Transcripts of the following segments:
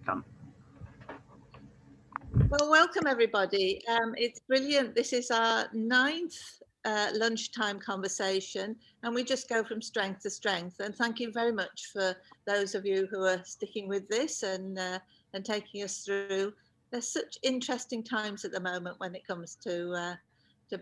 welcome. Well, welcome everybody. It's brilliant. This is our 9th lunchtime conversation, and we just go from strength to strength. And thank you very much for those of you who are sticking with this and taking us through. There's such interesting times at the moment when it comes to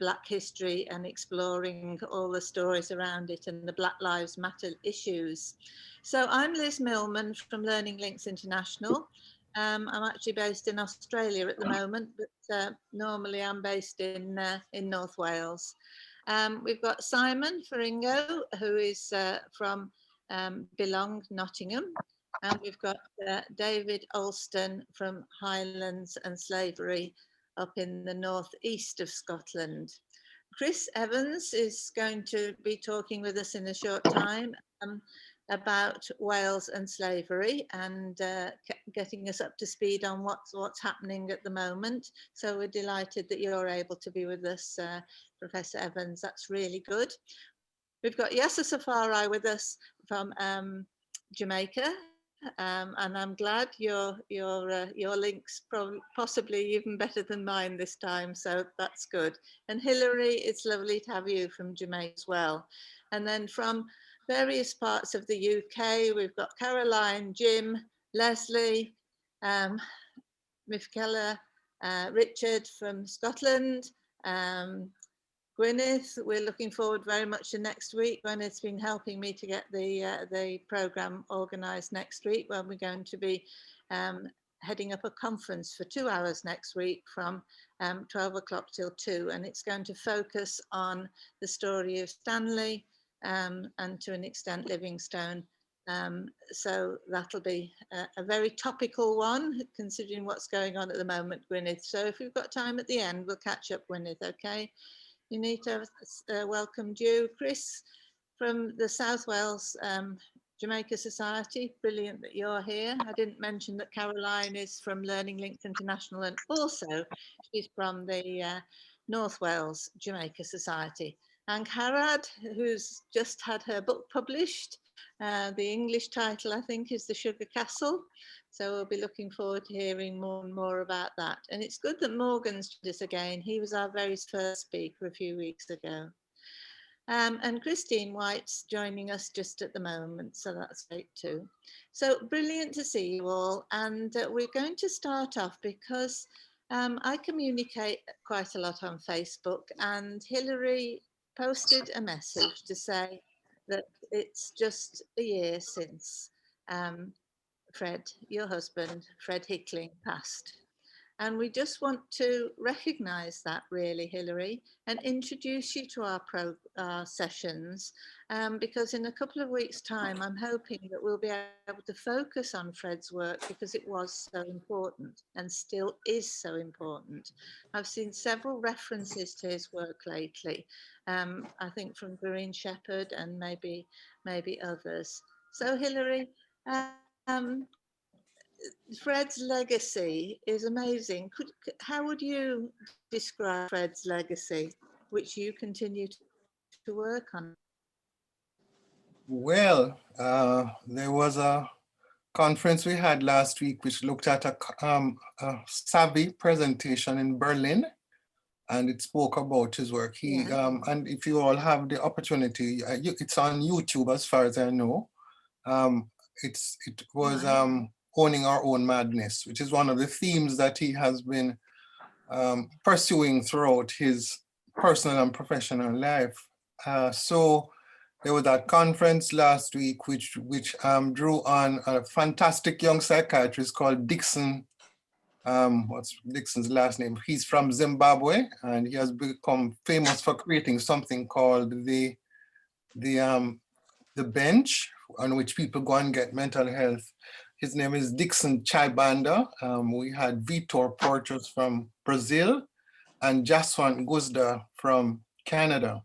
Black history and exploring all the stories around it and the Black Lives Matter issues. So I'm Liz Millman from Learning Links International. I'm actually based in Australia at the moment, but normally I'm based in North Wales. We've got Simon Faringo, who is from Belong, Nottingham, and we've got David Alston from Highlands and Slavery up in the northeast of Scotland. Chris Evans is going to be talking with us in a short time about Wales and slavery and getting us up to speed on what's happening at the moment. So we're delighted that you're able to be with us, Professor Evans. That's really good. We've got Yasser Safari with us from Jamaica, and I'm glad your link's possibly even better than mine this time, so that's good. And Hilary, it's lovely to have you from Jamaica as well. And then from various parts of the UK, we've got Caroline, Jim, Leslie, Mfikela, Richard from Scotland, Gwyneth. We're looking forward very much to next week. Gwyneth's been helping me to get the programme organised next week, when we're going to be heading up a conference for 2 hours next week from 12 o'clock till 2, and it's going to focus on the story of Stanley and to an extent Livingstone. So that'll be a very topical one, considering what's going on at the moment, Gwyneth. So if we've got time at the end, we'll catch up, Gwyneth, okay? Unita welcomed you. Chris from the South Wales Jamaica Society, brilliant that you're here. I didn't mention that Caroline is from Learning Links International, and also she's from the North Wales Jamaica Society. And Harad, who's just had her book published. The English title, I think, is The Sugar Castle. So we'll be looking forward to hearing more and more about that. And it's good that Morgan's joined us again. He was our very first speaker a few weeks ago. And Christine White's joining us just at the moment, so that's great too. So brilliant to see you all. And we're going to start off because I communicate quite a lot on Facebook, and Hilary posted a message to say that it's just a year since Fred, your husband, Fred Hickling, passed. And we just want to recognise that, really, Hilary, and introduce you to our sessions, because in a couple of weeks' time, I'm hoping that we'll be able to focus on Fred's work, because it was so important and still is so important. I've seen several references to his work lately, I think from Doreen Shepherd and maybe others. So, Hilary, Fred's legacy is amazing. How would you describe Fred's legacy, which you continue to work on? Well, there was a conference we had last week which looked at a savvy presentation in Berlin, and it spoke about his work. And if you all have the opportunity, it's on YouTube as far as I know. It was Owning Our Own Madness, which is one of the themes that he has been pursuing throughout his personal and professional life. So there was that conference last week, which drew on a fantastic young psychiatrist called Dixon. What's Dixon's last name? He's from Zimbabwe, and he has become famous for creating something called the bench on which people go and get mental health. His name is Dixon Chaibanda. We had Vitor Portos from Brazil and Jaswant Guzda from Canada.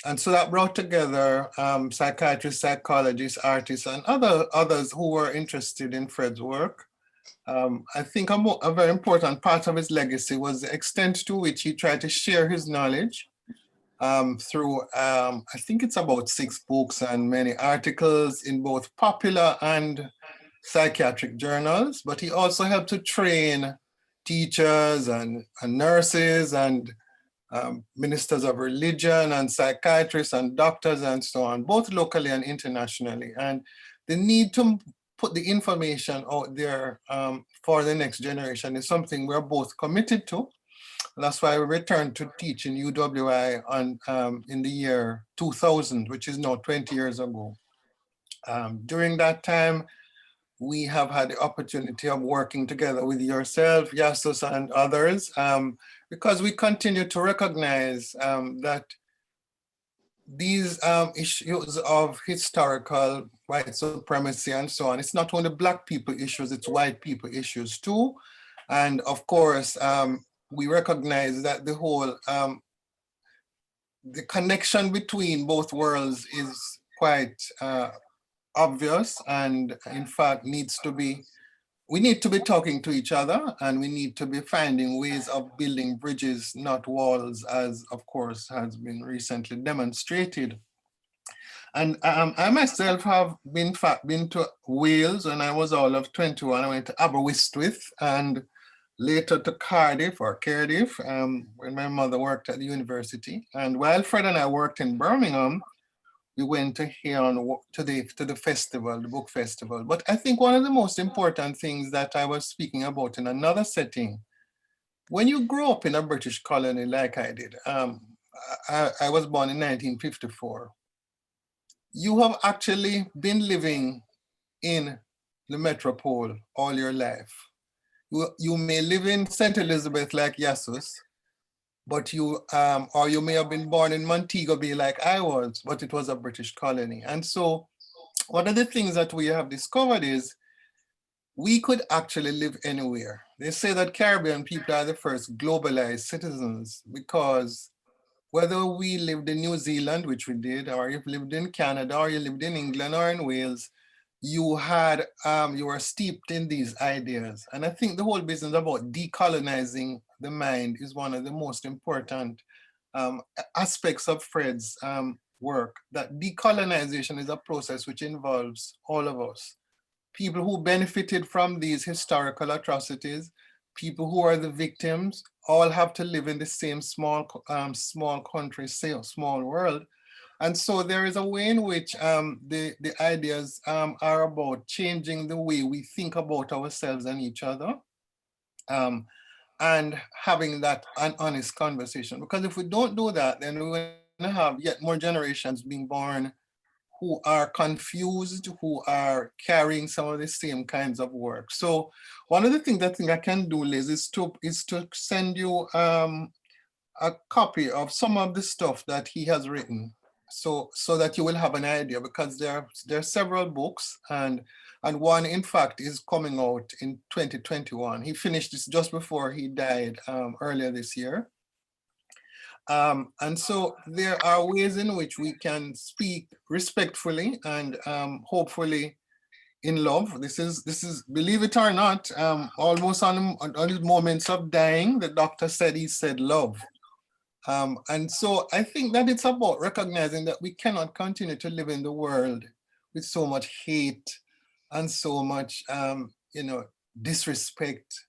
And so that brought together psychiatrists, psychologists, artists, and others who were interested in Fred's work. I think a very important part of his legacy was the extent to which he tried to share his knowledge through, I think it's about 6 books and many articles in both popular and psychiatric journals, but he also helped to train teachers and nurses and ministers of religion and psychiatrists and doctors and so on, both locally and internationally. And the need to put the information out there for the next generation is something we're both committed to. That's why we returned to teach in UWI in the year 2000, which is now 20 years ago. During that time, we have had the opportunity of working together with yourself, Yasus, and others, because we continue to recognize that these issues of historical white supremacy and so on, it's not only Black people issues, it's white people issues too. And of course, we recognize that the whole, the connection between both worlds is quite obvious, and in fact we need to be talking to each other, and we need to be finding ways of building bridges, not walls, as of course has been recently demonstrated. And I myself have been to Wales when I was all of 21. I went to Aberystwyth and later to Cardiff when my mother worked at the university. And while Fred and I worked in Birmingham, we went to the festival, the book festival. But I think one of the most important things that I was speaking about in another setting, when you grow up in a British colony like I did, I was born in 1954, you have actually been living in the metropole all your life. You may live in St. Elizabeth like Yasus, but or you may have been born in Montego Bay like I was, but it was a British colony. And so one of the things that we have discovered is we could actually live anywhere. They say that Caribbean people are the first globalized citizens, because whether we lived in New Zealand, which we did, or you lived in Canada, or you lived in England or in Wales, you were steeped in these ideas. And I think the whole business about decolonizing the mind is one of the most important aspects of Fred's work, that decolonization is a process which involves all of us. People who benefited from these historical atrocities, people who are the victims, all have to live in the same small country, small world. And so there is a way in which the ideas are about changing the way we think about ourselves and each other, and having that an honest conversation. Because if we don't do that, then we're going to have yet more generations being born who are confused, who are carrying some of the same kinds of work. So one of the things I think I can do, Liz, is to send you a copy of some of the stuff that he has written, so that you will have an idea, because there are several books, and one in fact is coming out in 2021. He finished this just before he died earlier this year. And so there are ways in which we can speak respectfully and hopefully in love. This is, believe it or not, almost on his moments of dying, the doctor said he said love. And so I think that it's about recognizing that we cannot continue to live in the world with so much hate and so much, disrespect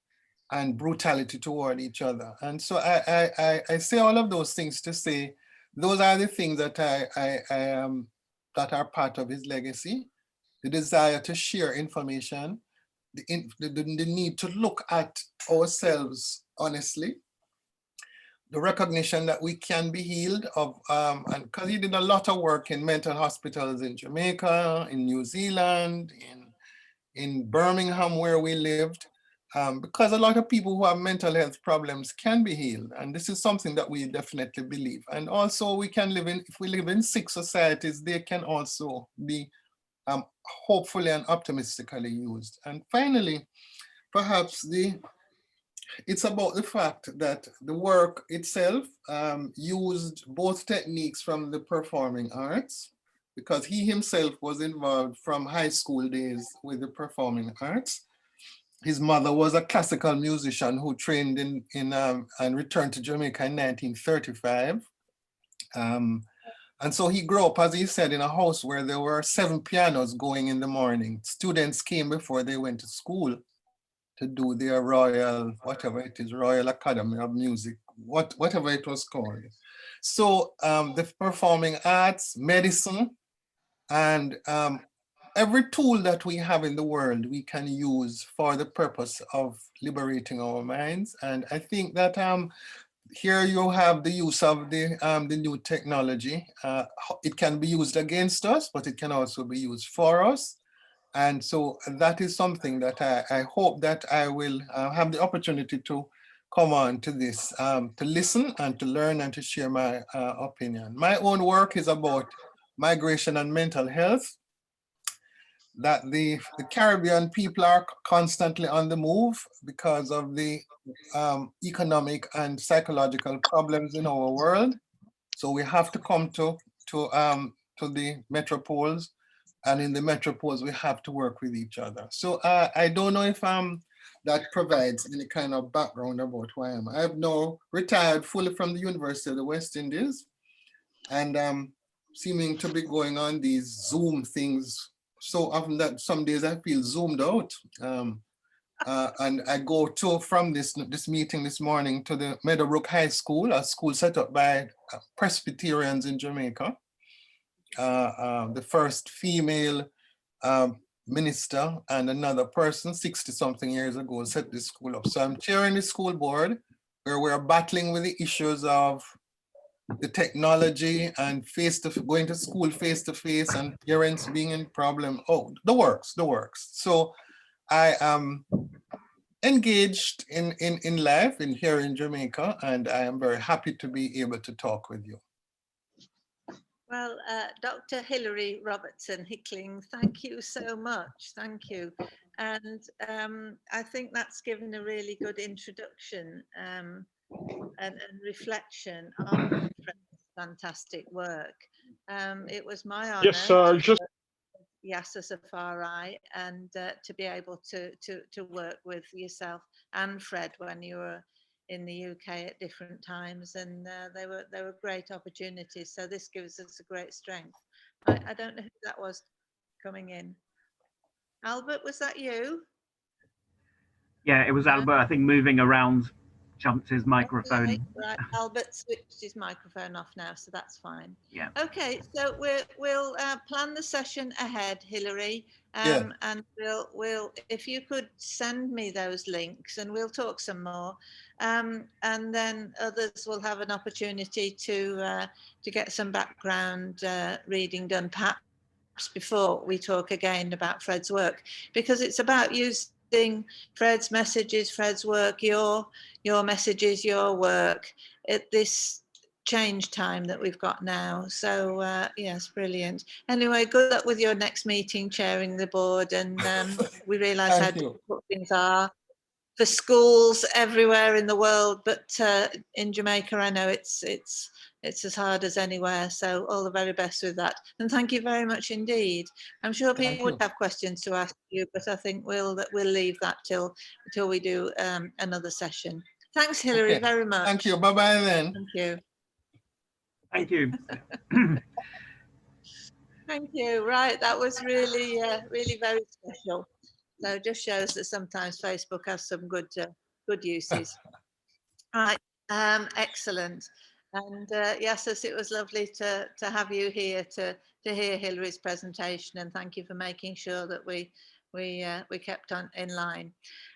and brutality toward each other. And so I say all of those things to say, those are the things that that are part of his legacy: the desire to share information, the need to look at ourselves honestly, the recognition that we can be healed of, and because he did a lot of work in mental hospitals in Jamaica, in New Zealand, in Birmingham where we lived, because a lot of people who have mental health problems can be healed. And this is something that we definitely believe. And also we can live in, if we live in sick societies, they can also be hopefully and optimistically used. And finally, perhaps it's about the fact that the work itself used both techniques from the performing arts, because he himself was involved from high school days with the performing arts. His mother was a classical musician who trained and returned to Jamaica in 1935. And so he grew up, as he said, in a house where there were 7 pianos going in the morning. Students came before they went to school to do their royal, whatever it is, Royal Academy of Music, whatever it was called. So the performing arts, medicine, and every tool that we have in the world, we can use for the purpose of liberating our minds. And I think that here you have the use of the new technology. It can be used against us, but it can also be used for us. And so that is something that I hope that I will have the opportunity to come on to this, to listen and to learn and to share my opinion. My own work is about migration and mental health, that the Caribbean people are constantly on the move because of the economic and psychological problems in our world. So we have to come to the metropoles, and in the metropoles we have to work with each other. So I don't know if that provides any kind of background about who I am. I have now retired fully from the University of the West Indies, and seeming to be going on these Zoom things so often that some days I feel zoomed out. And I go to from this meeting this morning to the Meadowbrook High School, a school set up by Presbyterians in Jamaica. The first female minister and another person 60-something years ago set this school up. So I'm chairing the school board where we're battling with the issues of the technology and going to school face to face and parents being in problem. Oh, the works. So I am engaged in life here in Jamaica, and I am very happy to be able to talk with you. Well, Dr. Hilary Robertson Hickling, thank you so much. Thank you. And I think that's given a really good introduction and reflection on Fred's fantastic work. It was my honor. Yes, just Yasser Safari, and to be able to work with yourself and Fred when you were in the UK at different times, and they were great opportunities. So this gives us a great strength. I don't know who that was coming in. Albert, was that you? Yeah, it was Albert. I think moving around jumped his microphone. Okay, right. Albert switched his microphone off now, so that's fine. Yeah. Okay, so we'll plan the session ahead, Hilary, Yeah. and we'll if you could send me those links, and we'll talk some more, and then others will have an opportunity to get some background reading done, perhaps before we talk again about Fred's work, because it's about using Fred's messages, Fred's work, your messages, your work at this change time that we've got now. So yes, brilliant. Anyway, good luck with your next meeting, chairing the board, and we realise how difficult things are for schools everywhere in the world, but in Jamaica, I know it's as hard as anywhere. So all the very best with that, and thank you very much indeed. I'm sure people would have questions to ask you, but I think we'll leave that till we do another session. Thanks, Hilary, very much. Thank you. Bye bye then. Thank you. Thank you. Thank you. Right, that was really really very special. So it just shows that sometimes Facebook has some good uses. Right, excellent. And yes, it was lovely to have you here to hear Hilary's presentation, and thank you for making sure that we kept on in line.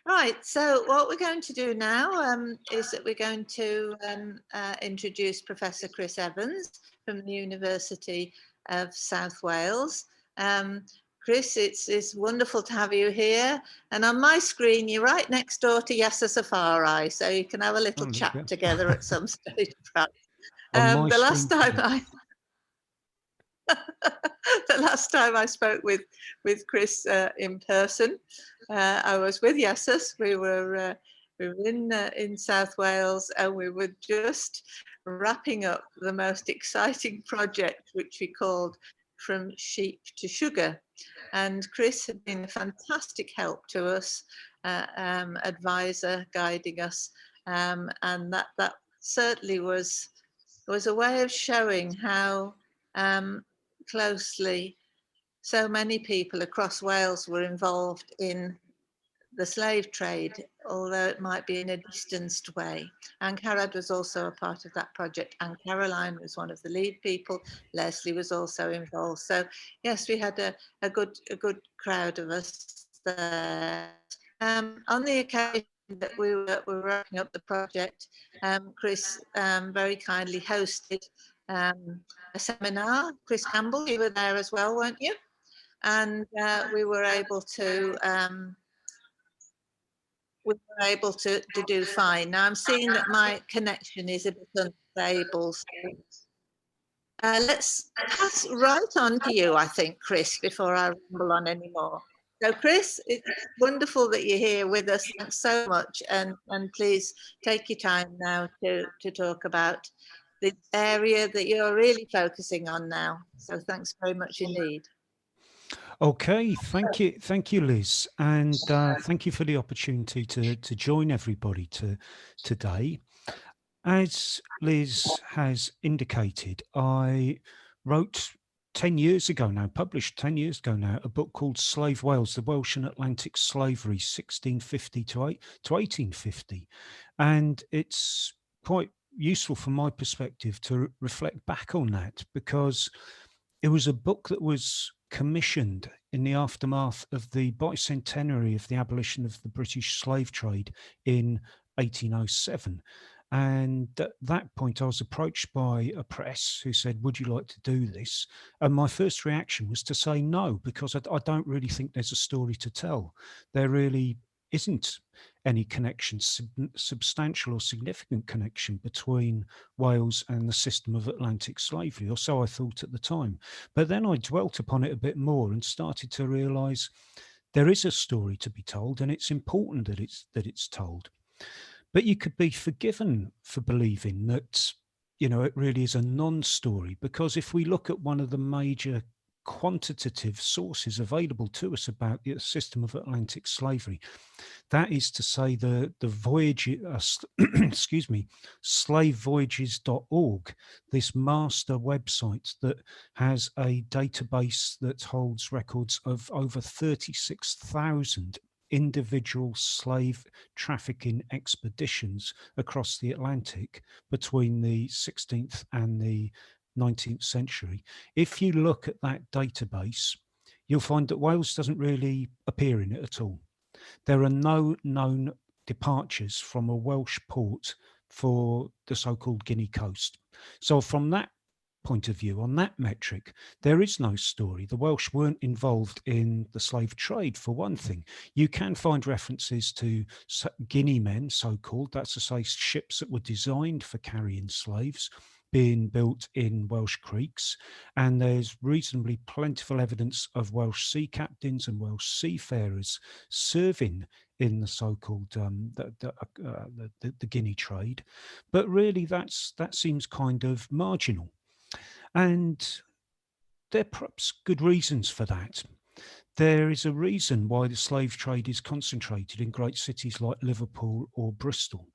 Right, so what we're going to do now is that we're going to introduce Professor Chris Evans from the University of South Wales. Chris, it's wonderful to have you here. And on my screen, you're right next door to Yasser Safari, so you can have a little chat together at some stage, perhaps. The last time I spoke with Chris in person, I was with Yasser. We were in South Wales, and we were just wrapping up the most exciting project, which we called From Sheep to Sugar. And Chris had been a fantastic help to us, advisor, guiding us, and that certainly was a way of showing how closely so many people across Wales were involved in the slave trade, although it might be in a distanced way. And Carad was also a part of that project, and Caroline was one of the lead people. Leslie was also involved. So yes, we had a good crowd of us there. On the occasion that we were wrapping up the project, Chris very kindly hosted a seminar. Chris Campbell, you were there as well, weren't you? And we were able to do fine. Now I'm seeing that my connection is a bit unstable. So, let's pass right on to you, I think, Chris, before I ramble on anymore. So Chris, it's wonderful that you're here with us. Thanks so much. And please take your time now to talk about the area that you're really focusing on now. So thanks very much indeed. Okay, thank you, Liz, and thank you for the opportunity to join everybody today. As Liz has indicated, I wrote 10 years ago now, published 10 years ago now, a book called Slave Wales, the Welsh and Atlantic Slavery, 1650 to 1850. And it's quite useful from my perspective to reflect back on that, because it was a book that was commissioned in the aftermath of the bicentenary of the abolition of the British slave trade in 1807. And at that point, I was approached by a press who said, would you like to do this? And my first reaction was to say no, because I don't really think there's a story to tell. There really isn't any connection, substantial or significant connection between Wales and the system of Atlantic slavery, or so I thought at the time. But then I dwelt upon it a bit more and started to realise there is a story to be told, and it's important that it's told. But you could be forgiven for believing that, you know, it really is a non-story, because if we look at one of the major quantitative sources available to us about the system of Atlantic slavery, that is to say the voyage, excuse me, slavevoyages.org, this master website that has a database that holds records of over 36,000 individual slave trafficking expeditions across the Atlantic between the 16th and the 19th century. If you look at that database, you'll find that Wales doesn't really appear in it at all. There are no known departures from a Welsh port for the so-called Guinea coast. So from that point of view, on that metric, there is no story. The Welsh weren't involved in the slave trade, for one thing. You can find references to Guinea men, so-called, that's to say ships that were designed for carrying slaves, being built in Welsh creeks, and there's reasonably plentiful evidence of Welsh sea captains and Welsh seafarers serving in the so-called the Guinea trade. But really that seems kind of marginal, and there are perhaps good reasons for that. There is a reason why the slave trade is concentrated in great cities like Liverpool or Bristol.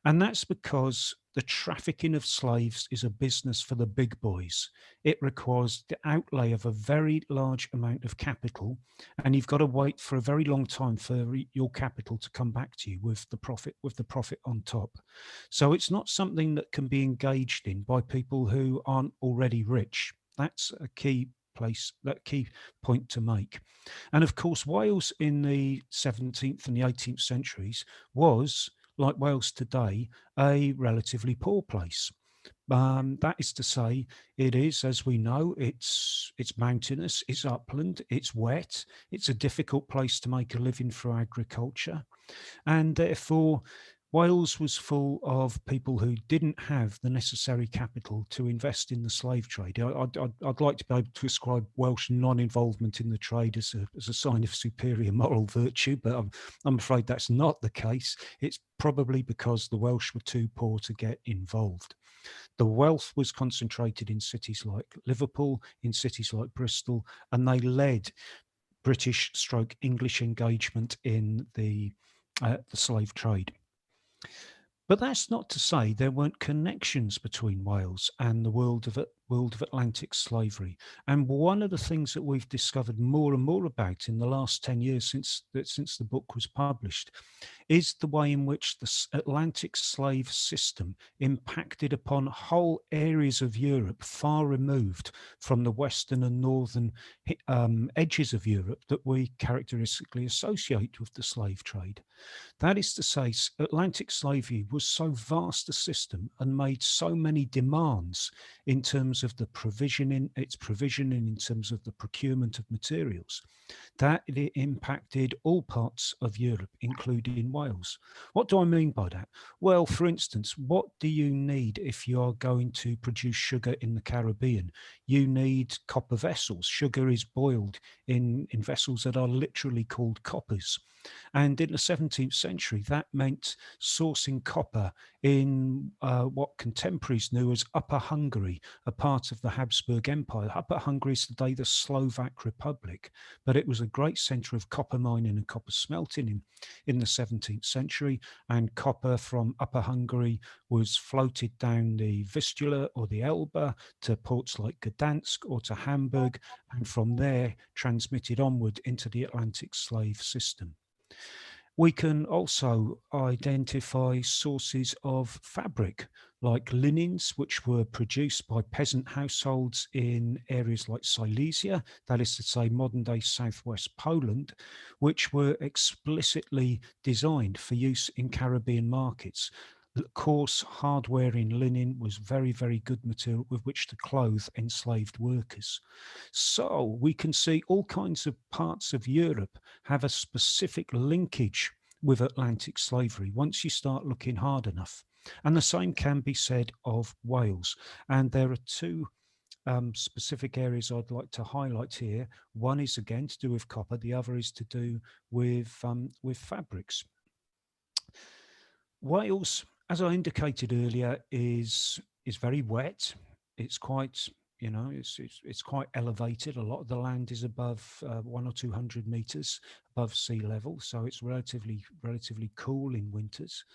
And that's because the trafficking of slaves is a business for the big boys. It requires the outlay of a very large amount of capital, and you've got to wait for a very long time for your capital to come back to you with the profit on top. So it's not something that can be engaged in by people who aren't already rich. That's a key point to make. And of course, Wales in the 17th and the 18th centuries was, like Wales today, a relatively poor place. That is to say, it is, as we know, it's mountainous, it's upland, it's wet, it's a difficult place to make a living through agriculture, and therefore Wales was full of people who didn't have the necessary capital to invest in the slave trade. I'd like to be able to ascribe Welsh non-involvement in the trade as a sign of superior moral virtue, but I'm afraid that's not the case. It's probably because the Welsh were too poor to get involved. The wealth was concentrated in cities like Liverpool, in cities like Bristol, and they led British/English engagement in the slave trade. But that's not to say there weren't connections between Wales and the world of world of Atlantic slavery. And one of the things that we've discovered more and more about in the last 10 years since the book was published is the way in which the Atlantic slave system impacted upon whole areas of Europe far removed from the western and northern edges of Europe that we characteristically associate with the slave trade. That is to say, Atlantic slavery was so vast a system and made so many demands in terms of the provisioning, in terms of the procurement of materials, that it impacted all parts of Europe, including Wales. What do I mean by that? Well, for instance, what do you need if you are going to produce sugar in the Caribbean? You need copper vessels. Sugar is boiled in vessels that are literally called coppers. And in the 17th century, that meant sourcing copper in what contemporaries knew as Upper Hungary, a part of the Habsburg Empire. Upper Hungary is today the Slovak Republic, but it was a great centre of copper mining and copper smelting in the 17th century. And copper from Upper Hungary was floated down the Vistula or the Elbe to ports like Gdansk or to Hamburg, and from there transmitted onward into the Atlantic slave system. We can also identify sources of fabric like linens, which were produced by peasant households in areas like Silesia, that is to say modern day southwest Poland, which were explicitly designed for use in Caribbean markets. Coarse, hard-wearing linen was very, very good material with which to clothe enslaved workers. So we can see all kinds of parts of Europe have a specific linkage with Atlantic slavery once you start looking hard enough. And the same can be said of Wales. And there are two specific areas I'd like to highlight here. One is again to do with copper. The other is to do with fabrics. Wales, as I indicated earlier, is very wet. It's quite, you know, it's quite elevated. A lot of the land is above 100 or 200 meters above sea level, so it's relatively cool in winters.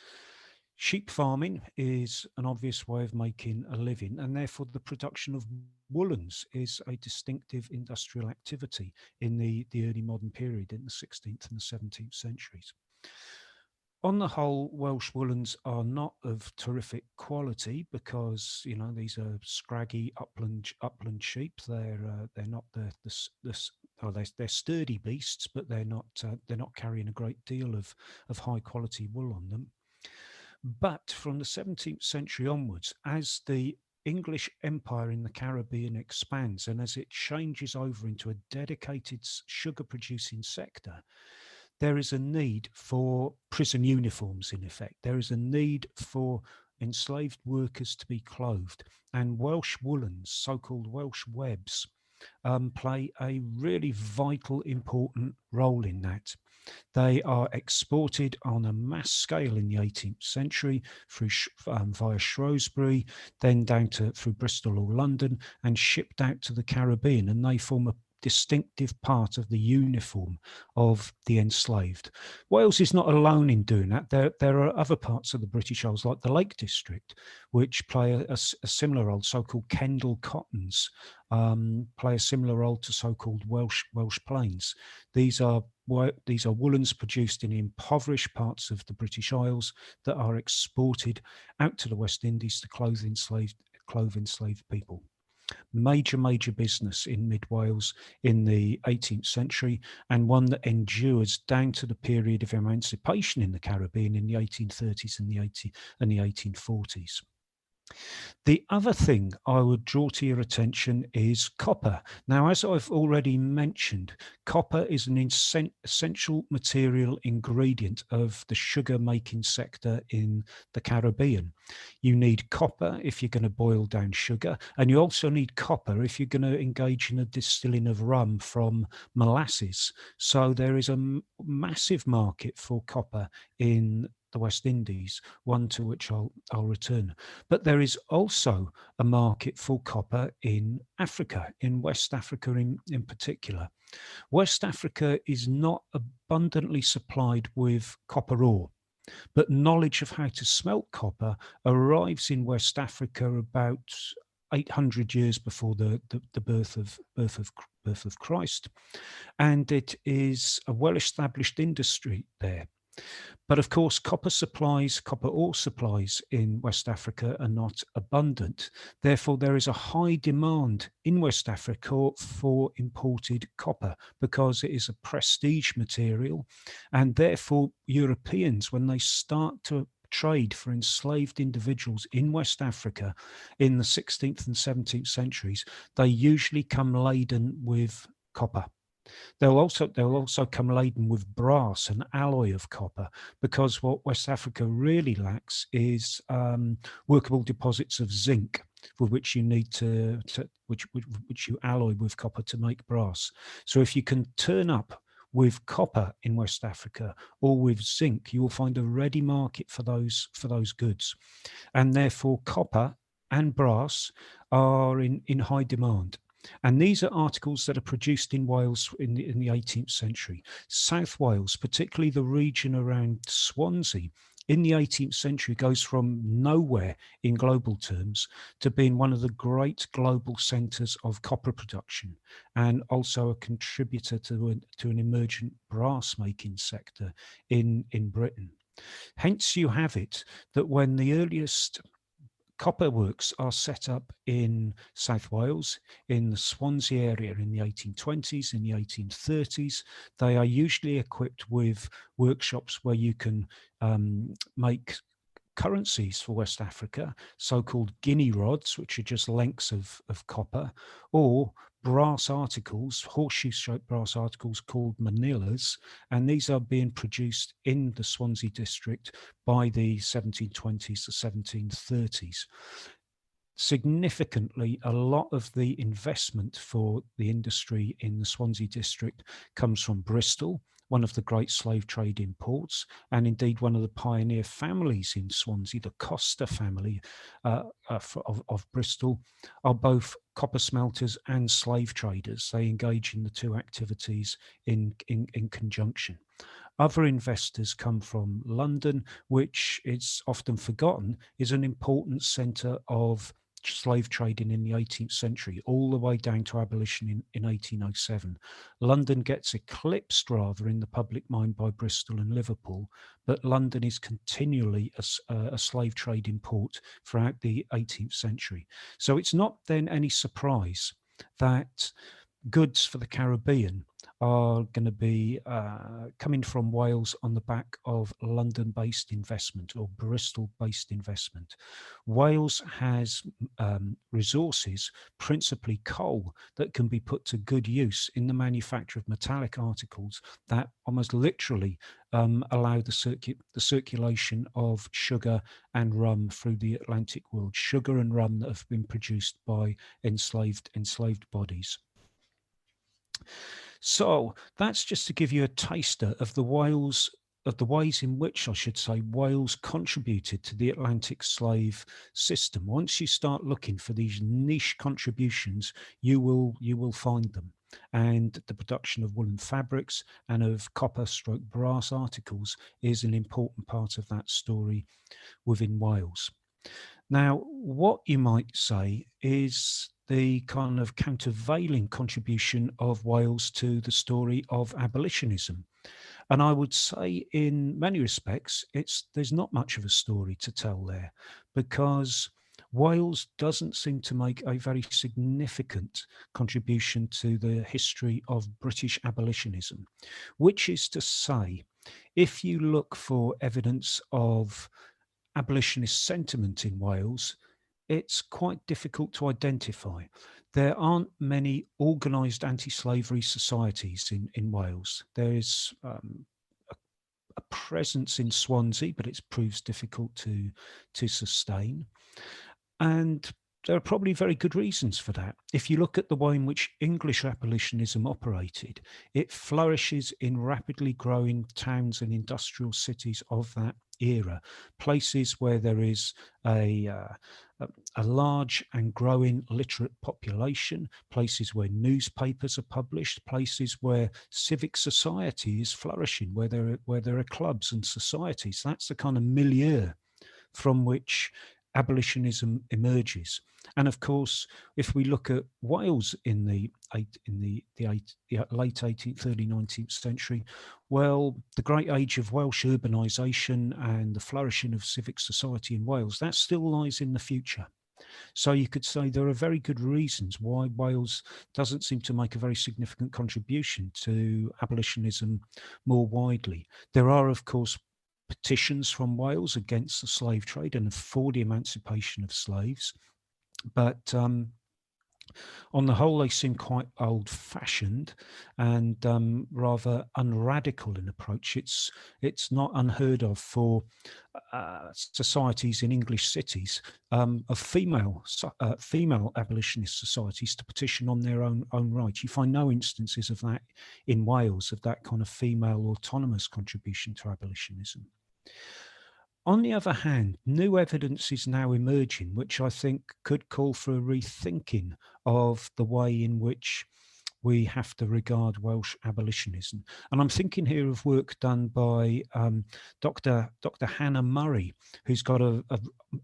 Sheep farming is an obvious way of making a living, and therefore the production of woolens is a distinctive industrial activity in the early modern period in the 16th and the 17th centuries. On the whole, Welsh woolens are not of terrific quality because, you know, these are scraggy upland sheep. They're not they're sturdy beasts, but they're not carrying a great deal of high quality wool on them. But from the 17th century onwards, as the English empire in the Caribbean expands and as it changes over into a dedicated sugar producing sector, there is a need for prison uniforms, in effect. There is a need for enslaved workers to be clothed. And Welsh woolens, so-called Welsh webs, play a really vital, important role in that. They are exported on a mass scale in the 18th century through via Shrewsbury, then down through Bristol or London, and shipped out to the Caribbean. And they form a distinctive part of the uniform of the enslaved. Wales is not alone in doing that. There are other parts of the British Isles, like the Lake District, which play a similar role. So-called Kendal cottons play a similar role to so-called Welsh plains. These are woolens produced in impoverished parts of the British Isles that are exported out to the West Indies to clothe enslaved people. Major business in mid Wales in the 18th century, and one that endures down to the period of emancipation in the Caribbean in the 1830s and the 1840s. The other thing I would draw to your attention is copper. Now, as I've already mentioned, copper is an essential material ingredient of the sugar making sector in the Caribbean. You need copper if you're going to boil down sugar, and you also need copper if you're going to engage in a distilling of rum from molasses. So there is a massive market for copper in the West Indies, one to which I'll return. But there is also a market for copper in Africa, in West Africa in particular. West Africa is not abundantly supplied with copper ore, but knowledge of how to smelt copper arrives in West Africa about 800 years before the birth of Christ, and it is a well-established industry there. But of course, copper ore supplies in West Africa are not abundant. Therefore, there is a high demand in West Africa for imported copper because it is a prestige material. And therefore, Europeans, when they start to trade for enslaved individuals in West Africa in the 16th and 17th centuries, they usually come laden with copper. They'll also come laden with brass, an alloy of copper, because what West Africa really lacks is workable deposits of zinc, for which you need which you alloy with copper to make brass. So if you can turn up with copper in West Africa or with zinc, you will find a ready market for those goods, and therefore copper and brass are in high demand. And these are articles that are produced in Wales in the 18th century. South Wales, particularly the region around Swansea, in the 18th century goes from nowhere in global terms to being one of the great global centres of copper production, and also a contributor to an emergent brass making sector in Britain. Hence you have it that when the earliest copper works are set up in South Wales, in the Swansea area in the 1820s, in the 1830s. They are usually equipped with workshops where you can make currencies for West Africa, so-called guinea rods, which are just lengths of copper, or brass articles, horseshoe-shaped brass articles called manillas, and these are being produced in the Swansea district by the 1720s to 1730s. Significantly, a lot of the investment for the industry in the Swansea district comes from Bristol, one of the great slave trading ports, and indeed one of the pioneer families in Swansea, the Costa family of Bristol, are both copper smelters and slave traders. They engage in the two activities in conjunction. Other investors come from London, which is often forgotten is an important centre of slave trading in the 18th century, all the way down to abolition in 1807. London gets eclipsed rather in the public mind by Bristol and Liverpool, but London is continually a slave trading port throughout the 18th century. So it's not then any surprise that goods for the Caribbean are going to be coming from Wales on the back of London-based investment or Bristol-based investment. Wales has resources, principally coal, that can be put to good use in the manufacture of metallic articles that almost literally allow the circulation of sugar and rum through the Atlantic world. Sugar and rum that have been produced by enslaved bodies. So that's just to give you a taster of the ways in which, I should say, Wales contributed to the Atlantic slave system. Once you start looking for these niche contributions, you will find them. And the production of woolen fabrics and of copper/brass articles is an important part of that story within Wales. Now, what you might say is the kind of countervailing contribution of Wales to the story of abolitionism. And I would say in many respects, there's not much of a story to tell there, because Wales doesn't seem to make a very significant contribution to the history of British abolitionism, which is to say, if you look for evidence of abolitionist sentiment in Wales, it's quite difficult to identify. There aren't many organised anti-slavery societies in Wales. There is a presence in Swansea, but it proves difficult to sustain. And there are probably very good reasons for that. If you look at the way in which English abolitionism operated, it flourishes in rapidly growing towns and industrial cities of that era, places where there is a large and growing literate population, places where newspapers are published, places where civic society is flourishing, where there are clubs and societies. That's the kind of milieu from which abolitionism emerges. And of course, if we look at Wales in the late 18th, early 19th century, well, the great age of Welsh urbanisation and the flourishing of civic society in Wales, that still lies in the future. So you could say there are very good reasons why Wales doesn't seem to make a very significant contribution to abolitionism more widely. There are, of course, petitions from Wales against the slave trade and for the emancipation of slaves. But on the whole, they seem quite old-fashioned and rather unradical in approach. It's not unheard of for societies in English cities of female abolitionist societies to petition on their own right. You find no instances of that in Wales, of that kind of female autonomous contribution to abolitionism. On the other hand, new evidence is now emerging, which I think could call for a rethinking of the way in which we have to regard Welsh abolitionism. And I'm thinking here of work done by Dr. Hannah Murray, who's got a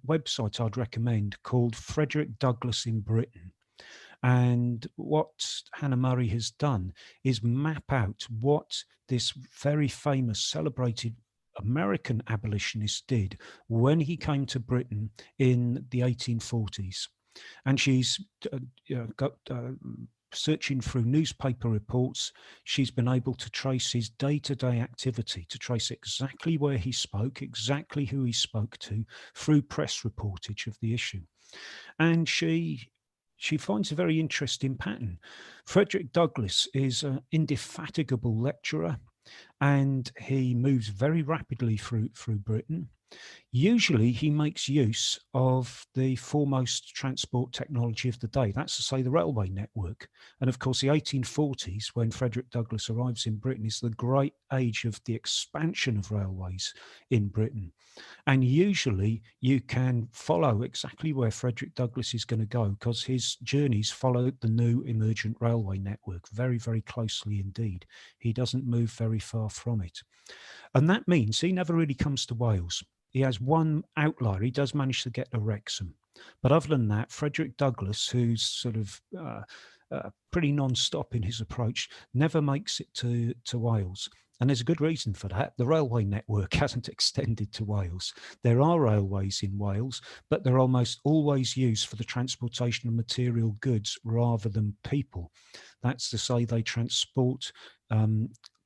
website I'd recommend called Frederick Douglass in Britain. And what Hannah Murray has done is map out what this very famous, celebrated American abolitionist did when he came to Britain in the 1840s. And she's searching through newspaper reports. She's been able to trace his day-to-day activity, to trace exactly where he spoke, exactly who he spoke to, through press reportage of the issue. And she finds a very interesting pattern. Frederick Douglass is an indefatigable lecturer, and he moves very rapidly through Britain. Usually he makes use of the foremost transport technology of the day, that's to say the railway network. And of course the 1840s, when Frederick Douglass arrives in Britain, is the great age of the expansion of railways in Britain. And usually you can follow exactly where Frederick Douglass is going to go, because his journeys follow the new emergent railway network very, very closely indeed. He doesn't move very far from it. And that means he never really comes to Wales. He has one outlier. He does manage to get to Wrexham. But other than that, Frederick Douglass, who's sort of pretty non-stop in his approach, never makes it to Wales. And there's a good reason for that. The railway network hasn't extended to Wales. There are railways in Wales, but they're almost always used for the transportation of material goods rather than people. That's to say they transport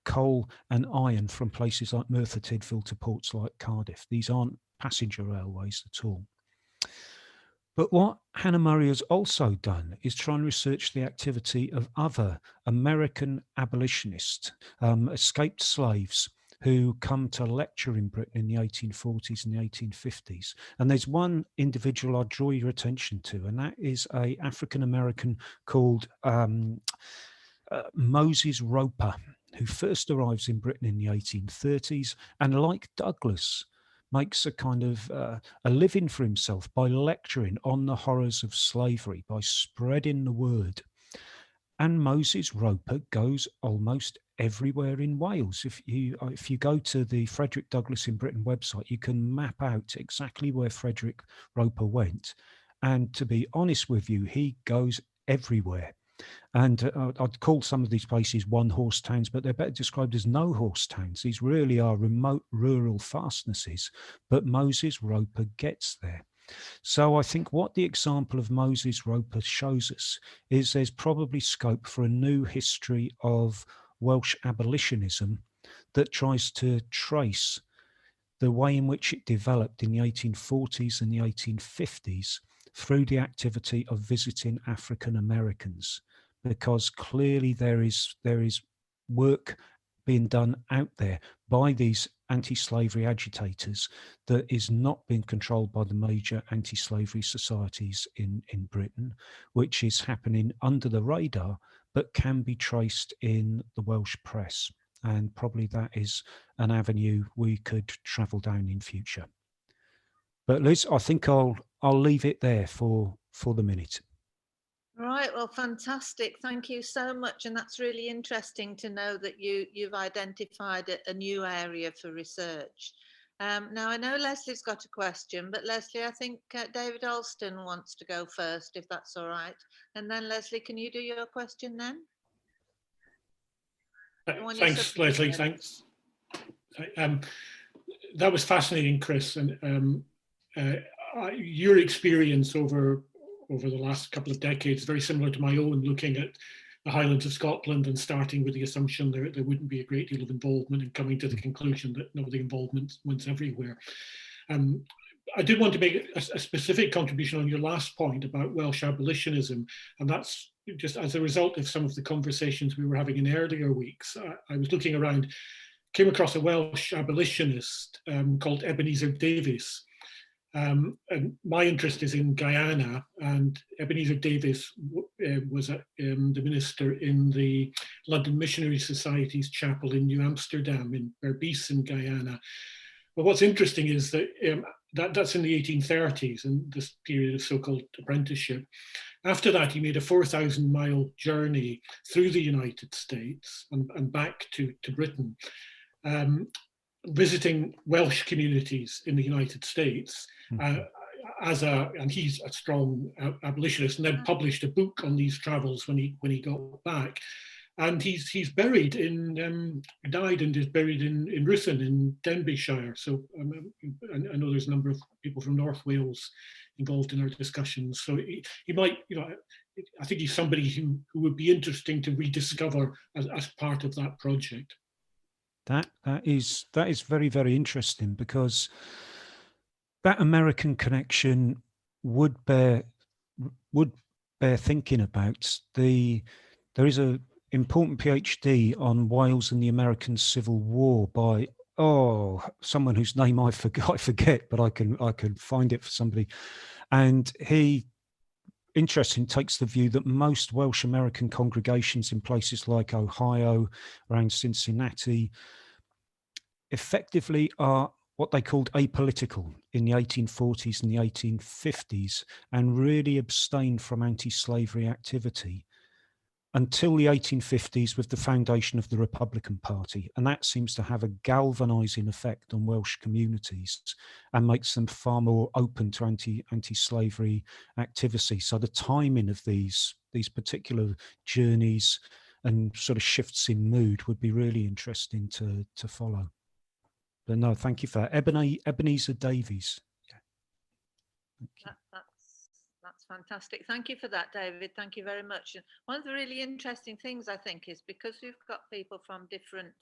coal and iron from places like Merthyr Tydfil to ports like Cardiff. These aren't passenger railways at all. But what Hannah Murray has also done is try and research the activity of other American abolitionists, escaped slaves, who come to lecture in Britain in the 1840s and the 1850s. And there's one individual I'd draw your attention to, and that is an African-American called Moses Roper, who first arrives in Britain in the 1830s, and like Douglass, makes a kind of a living for himself by lecturing on the horrors of slavery, by spreading the word. And Moses Roper goes almost everywhere in Wales. If you go to the Frederick Douglass in Britain website, you can map out exactly where Frederick Roper went. And to be honest with you, he goes everywhere. And I'd call some of these places one-horse towns, but they're better described as no-horse towns. These really are remote rural fastnesses, but Moses Roper gets there. So I think what the example of Moses Roper shows us is there's probably scope for a new history of Welsh abolitionism that tries to trace the way in which it developed in the 1840s and the 1850s through the activity of visiting African Americans, because clearly there is work being done out there by these anti-slavery agitators that is not being controlled by the major anti-slavery societies in Britain, which is happening under the radar, but can be traced in the Welsh press. And probably that is an avenue we could travel down in future. But Liz, I think I'll leave it there for the minute. Right, well, fantastic. Thank you so much. And that's really interesting to know that you've identified a new area for research. Now, I know Leslie's got a question, but Leslie, I think David Alston wants to go first, if that's all right. And then, Leslie, can you do your question then? Thanks, Leslie. Thanks. That was fascinating, Chris. And your experience over the last couple of decades, very similar to my own, looking at the Highlands of Scotland and starting with the assumption there wouldn't be a great deal of involvement and coming to the conclusion that no, the involvement went everywhere. I did want to make a specific contribution on your last point about Welsh abolitionism, and that's just as a result of some of the conversations we were having in earlier weeks. I was looking around, came across a Welsh abolitionist called Ebenezer Davies. And my interest is in Guyana, and Ebenezer Davies was the minister in the London Missionary Society's chapel in New Amsterdam in Berbice in Guyana. But what's interesting is that that's in the 1830s, and this period of so-called apprenticeship. After that, he made a 4,000-mile journey through the United States and back to Britain, visiting Welsh communities in the United States, and he's a strong abolitionist, and then published a book on these travels when he got back. And he's buried died and is buried in Ruthin in Denbighshire. So I know there's a number of people from North Wales involved in our discussions. So he might, I think he's somebody who would be interesting to rediscover as part of that project. That is very, very interesting, because that American connection would bear thinking about. There is a important PhD on Wales and the American Civil War by someone whose name I forget, but I can find it for somebody, and he, interesting, takes the view that most Welsh American congregations in places like Ohio, around Cincinnati, effectively are what they called apolitical in the 1840s and the 1850s, and really abstained from anti-slavery activity until the 1850s with the foundation of the Republican Party. And that seems to have a galvanizing effect on Welsh communities and makes them far more open to anti-slavery activity. So the timing of these particular journeys and sort of shifts in mood would be really interesting to follow. But no, thank you for that. Ebenezer Davies. Yeah. Thank you. That's fantastic. Thank you for that, David. Thank you very much. One of the really interesting things, I think, is because we've got people from different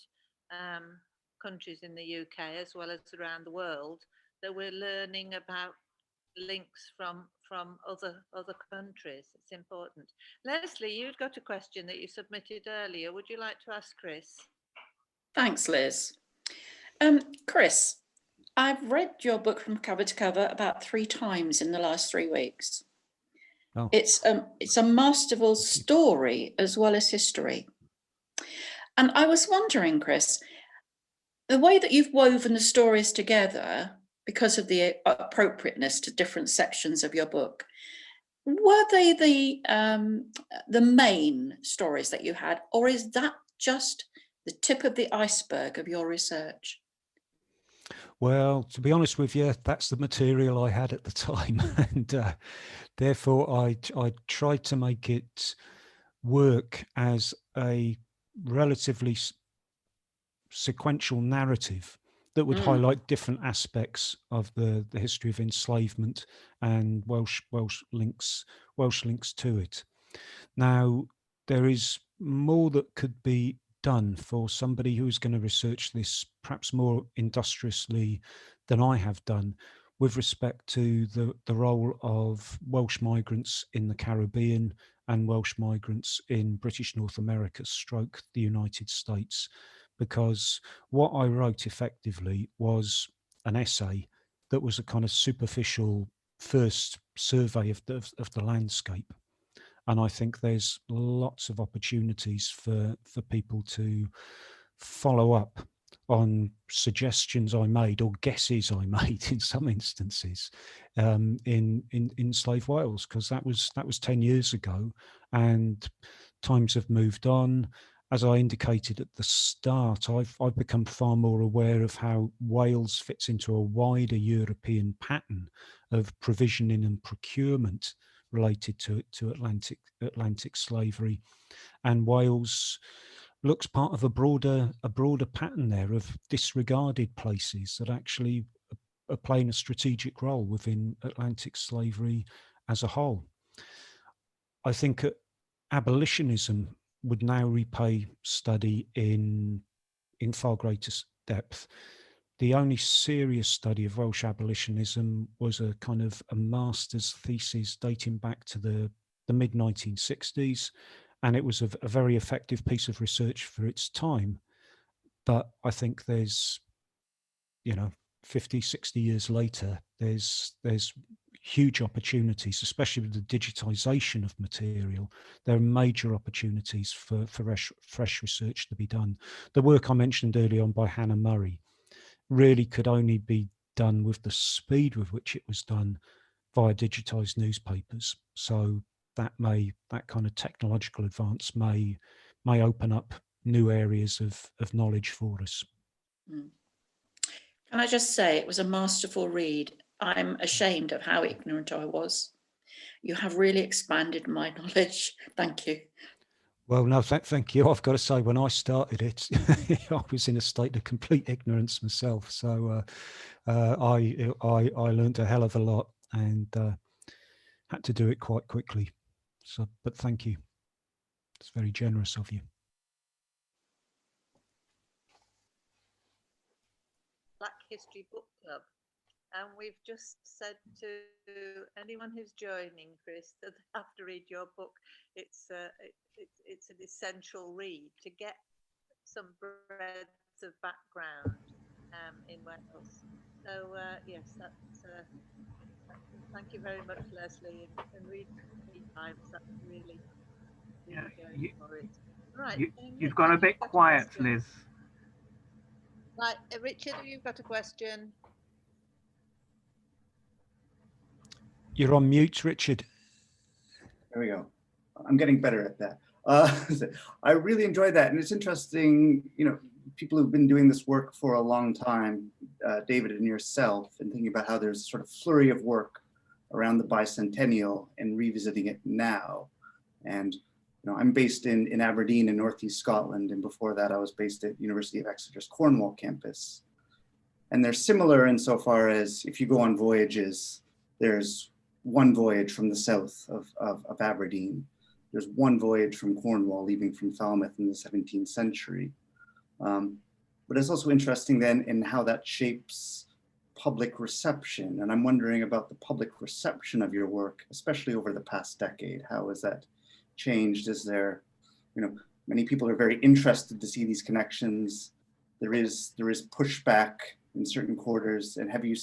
countries in the UK as well as around the world, that we're learning about links from other countries. It's important. Leslie, you've got a question that you submitted earlier. Would you like to ask Chris? Thanks, Liz. Chris, I've read your book from cover to cover about 3 times in the last 3 weeks. Oh. It's a masterful story as well as history. And I was wondering, Chris, the way that you've woven the stories together, because of the appropriateness to different sections of your book, were they the main stories that you had, or is that just the tip of the iceberg of your research? Well, to be honest with you, that's the material I had at the time, and therefore I tried to make it work as a relatively sequential narrative that would highlight different aspects of the history of enslavement and Welsh links to it. Now, there is more that could be done for somebody who's going to research this perhaps more industriously than I have done, with respect to the role of Welsh migrants in the Caribbean and Welsh migrants in British North America / the United States. Because what I wrote effectively was an essay that was a kind of superficial first survey of the landscape. And I think there's lots of opportunities for people to follow up on suggestions I made or guesses I made in some instances in Slave Wales, because that was 10 years ago, and times have moved on, as I indicated at the start, I've become far more aware of how Wales fits into a wider European pattern of provisioning and procurement related to Atlantic slavery, and Wales looks part of a broader pattern there of disregarded places that actually are playing a strategic role within Atlantic slavery as a whole. I think abolitionism would now repay study in far greater depth. The only serious study of Welsh abolitionism was a kind of a master's thesis dating back to the mid 1960s, and it was a very effective piece of research for its time. But I think there's, 50, 60 years later, there's huge opportunities, especially with the digitization of material. There are major opportunities for fresh research to be done. The work I mentioned earlier on by Hannah Murray really could only be done with the speed with which it was done via digitized newspapers. So that kind of technological advance may open up new areas of knowledge for us. Can I just say, it was a masterful read. I'm ashamed of how ignorant I was. You have really expanded my knowledge. Thank you. Well, no, thank you. I've got to say, when I started it, I was in a state of complete ignorance myself. So I learned a hell of a lot and had to do it quite quickly. So, but thank you. It's very generous of you. Black History Book Club, and we've just said to anyone who's joining, Chris, that they have to read your book. It's an essential read to get some breadth of background in Wales. So yes, that's thank you very much, Leslie, and read 3 times. That's really going for it. Right, you've gone a bit quiet, Liz. Right, Richard, you've got a question. You're on mute, Richard. There we go. I'm getting better at that. I really enjoyed that. And it's interesting, people who've been doing this work for a long time, David and yourself, and thinking about how there's a sort of flurry of work around the bicentennial and revisiting it now. And I'm based in Aberdeen in Northeast Scotland. And before that, I was based at University of Exeter's Cornwall campus. And they're similar insofar as if you go on voyages, there's one voyage from the south of Aberdeen. There's one voyage from Cornwall leaving from Falmouth in the 17th century. But it's also interesting then in how that shapes public reception. And I'm wondering about the public reception of your work, especially over the past decade. How has that changed? Is there, many people are very interested to see these connections. There is pushback in certain quarters. And have you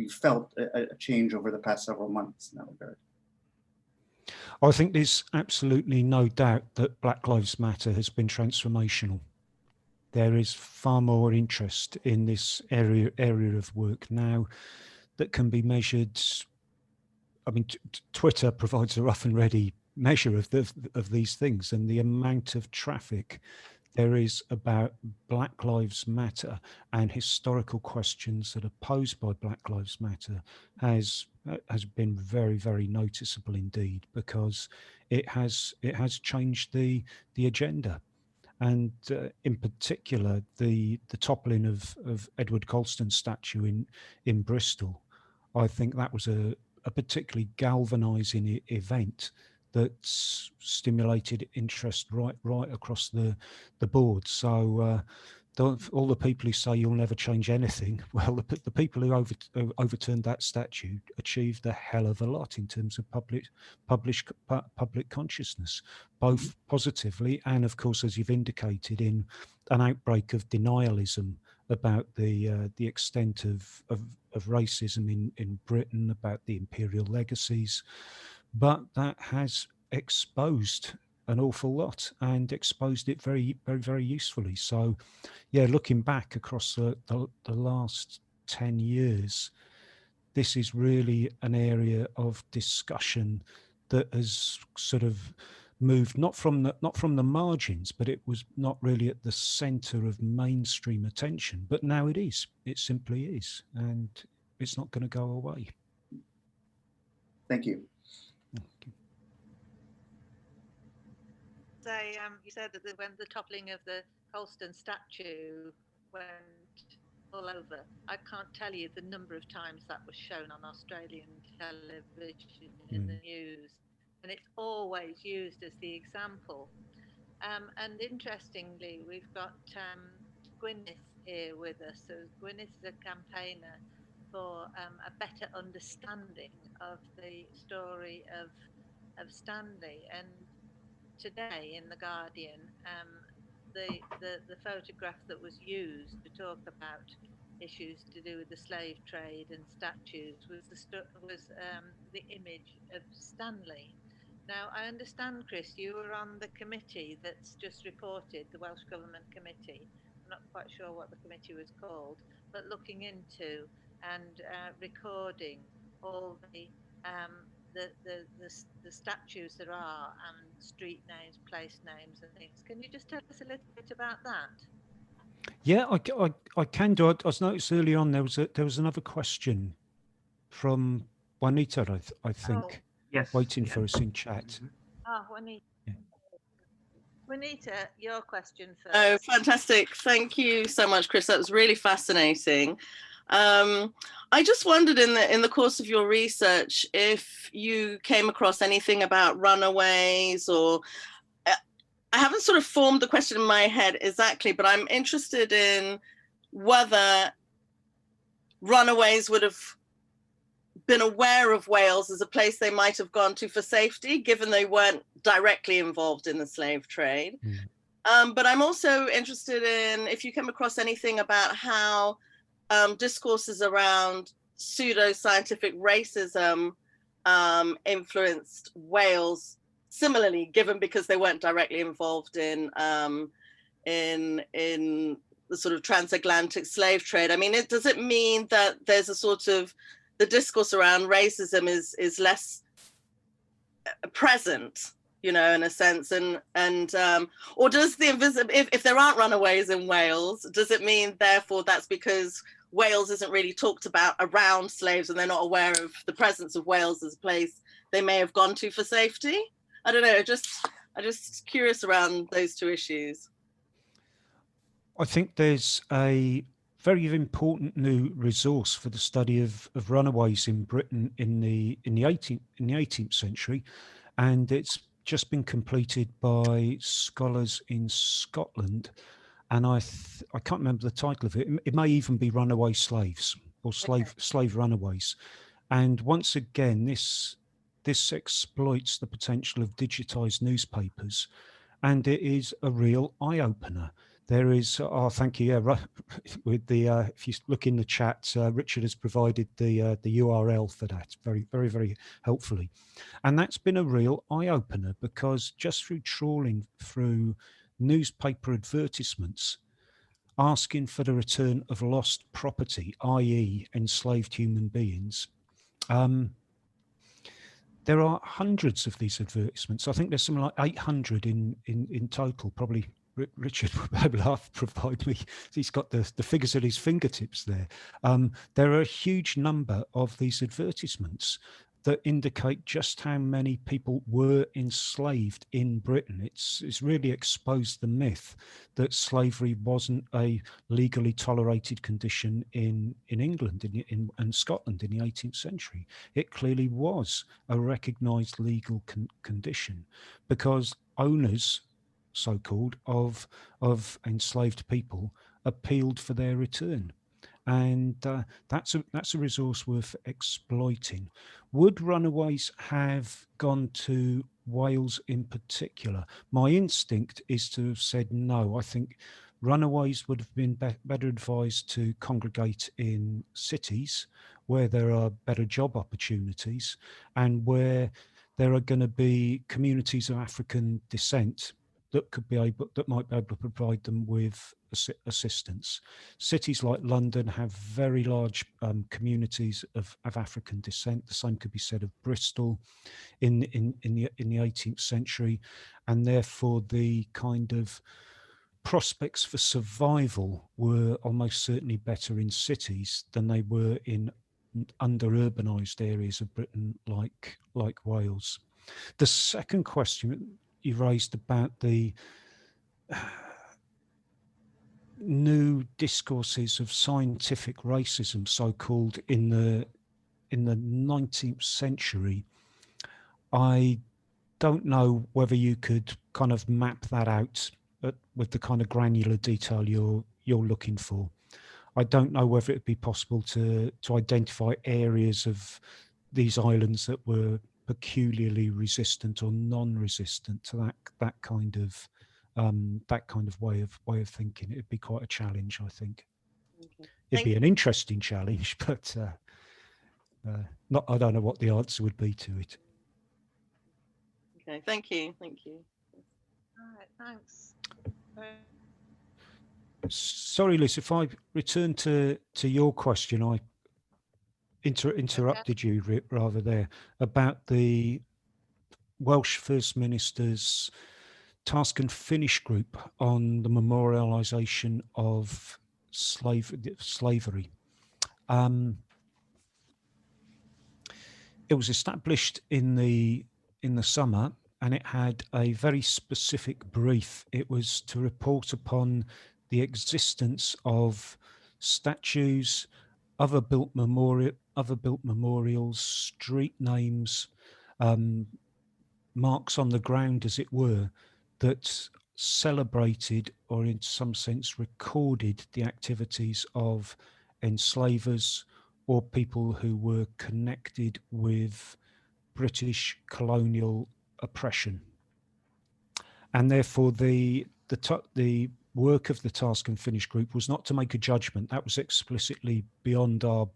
felt a change over the past several months in that regard? I think there's absolutely no doubt that Black Lives Matter has been transformational. There is far more interest in this area of work now that can be measured. I mean, Twitter provides a rough and ready measure of these things, and the amount of traffic there is about Black Lives Matter and historical questions that are posed by Black Lives Matter has been very, very noticeable indeed, because it has changed the agenda. And in particular, the toppling of Edward Colston's statue in Bristol, I think that was a particularly galvanizing event that stimulated interest right across the board. So all the people who say you'll never change anything, well, the people who overturned that statue achieved a hell of a lot in terms of public consciousness, both positively and, of course, as you've indicated, in an outbreak of denialism about the extent of racism in Britain, about the imperial legacies. But that has exposed an awful lot, and exposed it very, very, very usefully. So, yeah, looking back across the last 10 years, this is really an area of discussion that has sort of moved not from the margins, but it was not really at the center of mainstream attention. But now it is. It simply is, and it's not going to go away. Thank you. So you said that when the toppling of the Colston statue went all over, I can't tell you the number of times that was shown on Australian television in the news, and it's always used as the example. And interestingly, we've got Gwyneth here with us. So Gwyneth is a campaigner for a better understanding of the story of Stanley. And today in The Guardian, the photograph that was used to talk about issues to do with the slave trade and statues was the image of Stanley. Now, I understand, Chris, you were on the committee that's just reported, the Welsh Government Committee. I'm not quite sure what the committee was called, but looking into and recording all the statues there are, and street names, place names and things. Can you just tell us a little bit about that? Yeah, I can do it. I noticed early on there was another question from Juanita, I think. Oh. Yes. Waiting for us in chat. Oh, Juanita. Yeah. Juanita, your question first. Oh, fantastic. Thank you so much, Chris. That was really fascinating. I just wondered in the course of your research if you came across anything about runaways, or I haven't sort of formed the question in my head exactly, but I'm interested in whether runaways would have been aware of Wales as a place they might have gone to for safety, given they weren't directly involved in the slave trade. But I'm also interested in if you came across anything about how discourses around pseudo-scientific racism influenced Wales similarly, given because they weren't directly involved in the sort of transatlantic slave trade. I mean, does it mean that there's a sort of the discourse around racism is less present, you know, in a sense, and or does the if there aren't runaways in Wales, does it mean therefore that's because Wales isn't really talked about around slaves and they're not aware of the presence of Wales as a place they may have gone to for safety? I don't know, I'm just curious around those two issues. I think there's a very important new resource for the study of runaways in Britain in the 18th century, and it's just been completed by scholars in Scotland, and I can't remember the title of it. It may even be Runaway Slaves or Slave Runaways. And once again, this exploits the potential of digitized newspapers, and it is a real eye-opener. There is, oh, thank you. Yeah, right. With the if you look in the chat, Richard has provided the URL for that very, very, very helpfully, and that's been a real eye opener because just through trawling through newspaper advertisements asking for the return of lost property, i.e., enslaved human beings. There are hundreds of these advertisements. I think there's something like 800 in total, probably. Richard will be able to provide me. He's got the figures at his fingertips there. There are a huge number of these advertisements that indicate just how many people were enslaved in Britain. It's really exposed the myth that slavery wasn't a legally tolerated condition in England and Scotland in the 18th century. It clearly was a recognised legal condition because owners, so-called, of enslaved people appealed for their return, and that's a resource worth exploiting. Would runaways have gone to Wales in particular? My instinct is to have said no. I think runaways would have been better advised to congregate in cities where there are better job opportunities and where there are going to be communities of African descent that might be able to provide them with assistance. Cities like London have very large communities of African descent. The same could be said of Bristol in the 18th century, and therefore the kind of prospects for survival were almost certainly better in cities than they were in under urbanized areas of Britain like Wales. The second question you raised about the new discourses of scientific racism, so-called, in the 19th century, I don't know whether you could kind of map that out with the kind of granular detail you're looking for. I don't know whether it'd be possible to identify areas of these islands that were peculiarly resistant or non-resistant to that kind of way of thinking. It'd be quite a challenge, I think. Okay. It'd be an interesting challenge, but I don't know what the answer would be to it. Okay, thank you. All right, thanks. Sorry, Liz, if I return to your question, I interrupted you rather there about the Welsh First Minister's task and finish group on the memorialisation of slavery. It was established in the summer, and it had a very specific brief. It was to report upon the existence of statues, other built memorials, street names, marks on the ground, as it were, that celebrated or in some sense recorded the activities of enslavers or people who were connected with British colonial oppression. And therefore the work of the task and finish group was not to make a judgment. That was explicitly beyond our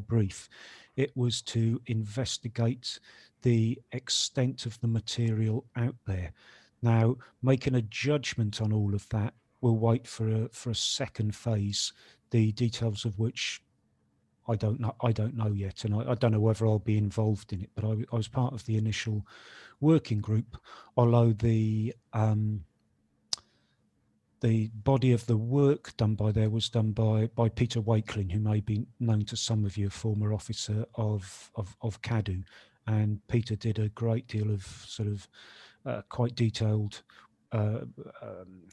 brief. It was to investigate the extent of the material out there. Now, making a judgment on all of that, we'll wait for a second phase, the details of which I don't know yet, and I don't know whether I'll be involved in it. But I was part of the initial working group, although the body of the work done by there was done by Peter Wakeling, who may be known to some of you, a former officer of CADU, and Peter did a great deal of sort of quite detailed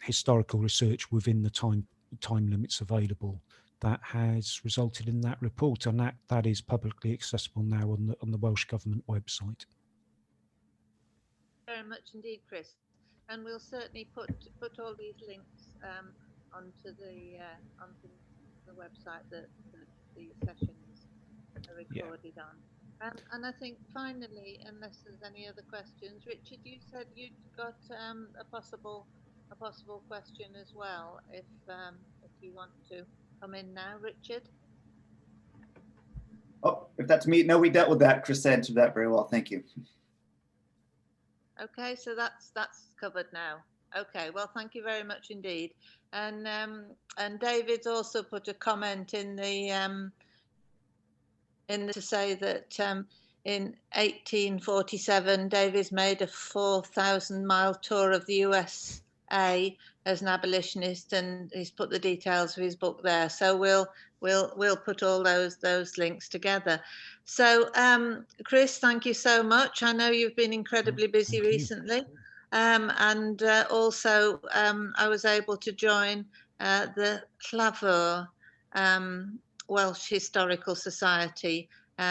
historical research within the time limits available. That has resulted in that report, and that is publicly accessible now on the Welsh Government website. Very much indeed, Chris, and we'll certainly put all these links onto the website that the sessions are recorded on. And I think finally, unless there's any other questions, Richard, you said you'd got a possible question as well. If you want to come in now, Richard. Oh, if that's me, no, we dealt with that. Chris answered that very well. Thank you. Okay, so that's covered now. Okay, well, thank you very much indeed. And David's also put a comment in the to say that in 1847, David's made a 4,000-mile tour of the USA as an abolitionist, and he's put the details of his book there. So we'll put all those links together. So Chris, thank you so much. I know you've been incredibly busy recently, and also I was able to join the Llafur Welsh Historical Society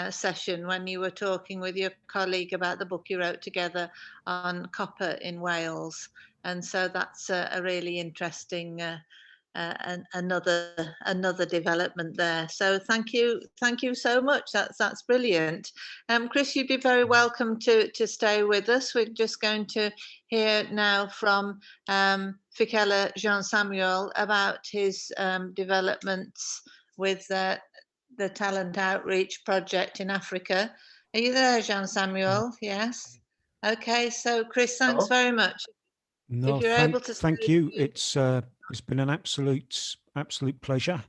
session when you were talking with your colleague about the book you wrote together on copper in Wales, and so that's a really interesting another development there. So thank you so much. That's brilliant. Chris, you'd be very welcome to stay with us. We're just going to hear now from Mfikela Jean-Samuel about his developments with the Talent Outreach Project in Africa. Are you there, Jean-Samuel? Yes. Okay, so Chris, thanks very much. No, if you're able to thank you. It's been an absolute pleasure.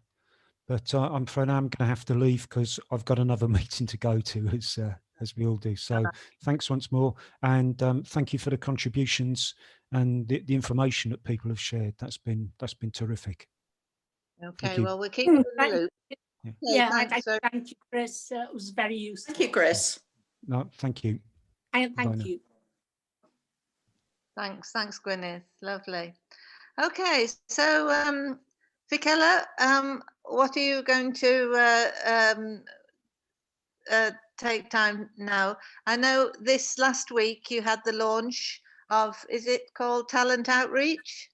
But I'm afraid I'm going to have to leave because I've got another meeting to go to, as we all do. So thanks once more, and thank you for the contributions and the information that people have shared. That's been terrific. Okay, well, we'll keep you in the loop. Yeah, thanks. thank you, Chris. It was very useful. Thank you, Chris. No, thank you. And thank you. Thanks, Gwyneth. Lovely. Okay, so Mfikela, what are you going to take time now? I know this last week you had the launch of, is it called Talent Outreach?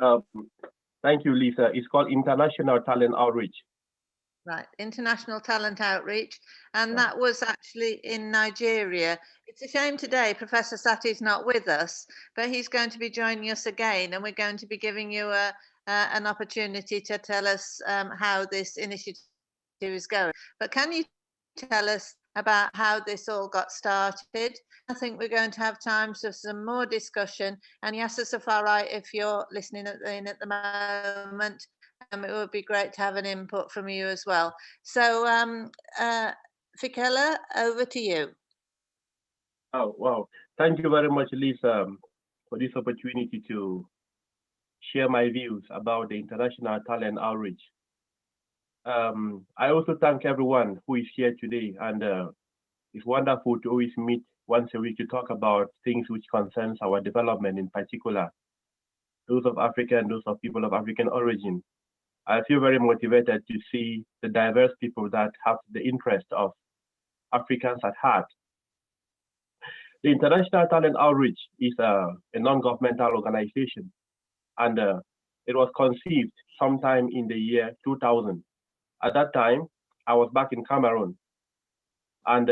Thank you, Lisa. It's called International Talent Outreach. Right, International Talent Outreach, and that was actually in Nigeria. It's a shame today Professor Sati's not with us, but he's going to be joining us again, and we're going to be giving you an opportunity to tell us how this initiative is going. But can you tell us about how this all got started? I think we're going to have time for some more discussion, and Yasser Safari, if you're listening at the moment, it would be great to have an input from you as well. So, Mfikela, over to you. Oh, wow. Thank you very much, Lisa, for this opportunity to share my views about the International Talent Outreach. I also thank everyone who is here today, and it's wonderful to always meet once a week to talk about things which concerns our development, in particular, those of Africa and those of people of African origin. I feel very motivated to see the diverse people that have the interest of Africans at heart. The International Talent Outreach is a non-governmental organization, and it was conceived sometime in the year 2000. At that time, I was back in Cameroon, and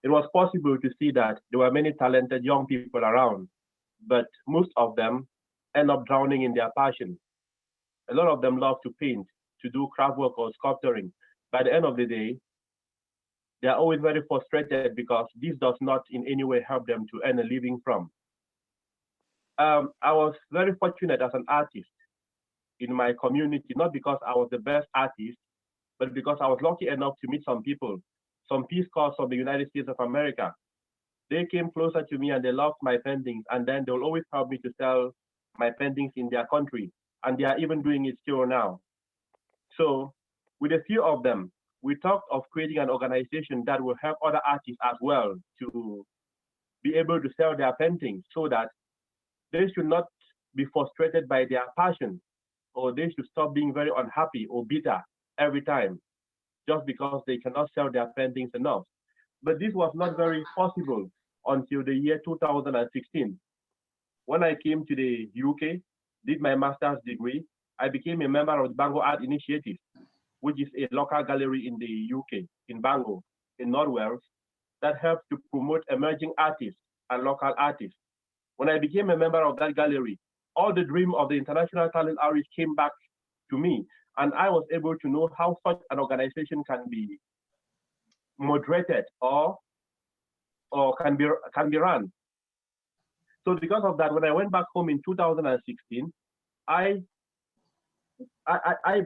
it was possible to see that there were many talented young people around, but most of them end up drowning in their passion. A lot of them love to paint, to do craft work or sculpturing. By the end of the day, they are always very frustrated because this does not in any way help them to earn a living from. I was very fortunate as an artist in my community, not because I was the best artist, but because I was lucky enough to meet some people, some Peace Corps from the United States of America. They came closer to me and they loved my paintings, and then they'll always help me to sell my paintings in their country. And they are even doing it still now. So with a few of them, we talked of creating an organization that will help other artists as well to be able to sell their paintings, so that they should not be frustrated by their passion, or they should stop being very unhappy or bitter every time just because they cannot sell their paintings enough. But this was not very possible until the year 2016. When I came to the UK, did my master's degree, I became a member of the Bangor Art Initiative, which is a local gallery in the UK, in Bangor, in North Wales, that helps to promote emerging artists and local artists. When I became a member of that gallery, all the dream of the International Talent Outreach came back to me, and I was able to know how such an organization can be moderated or can be run. So because of that, when I went back home in 2016, I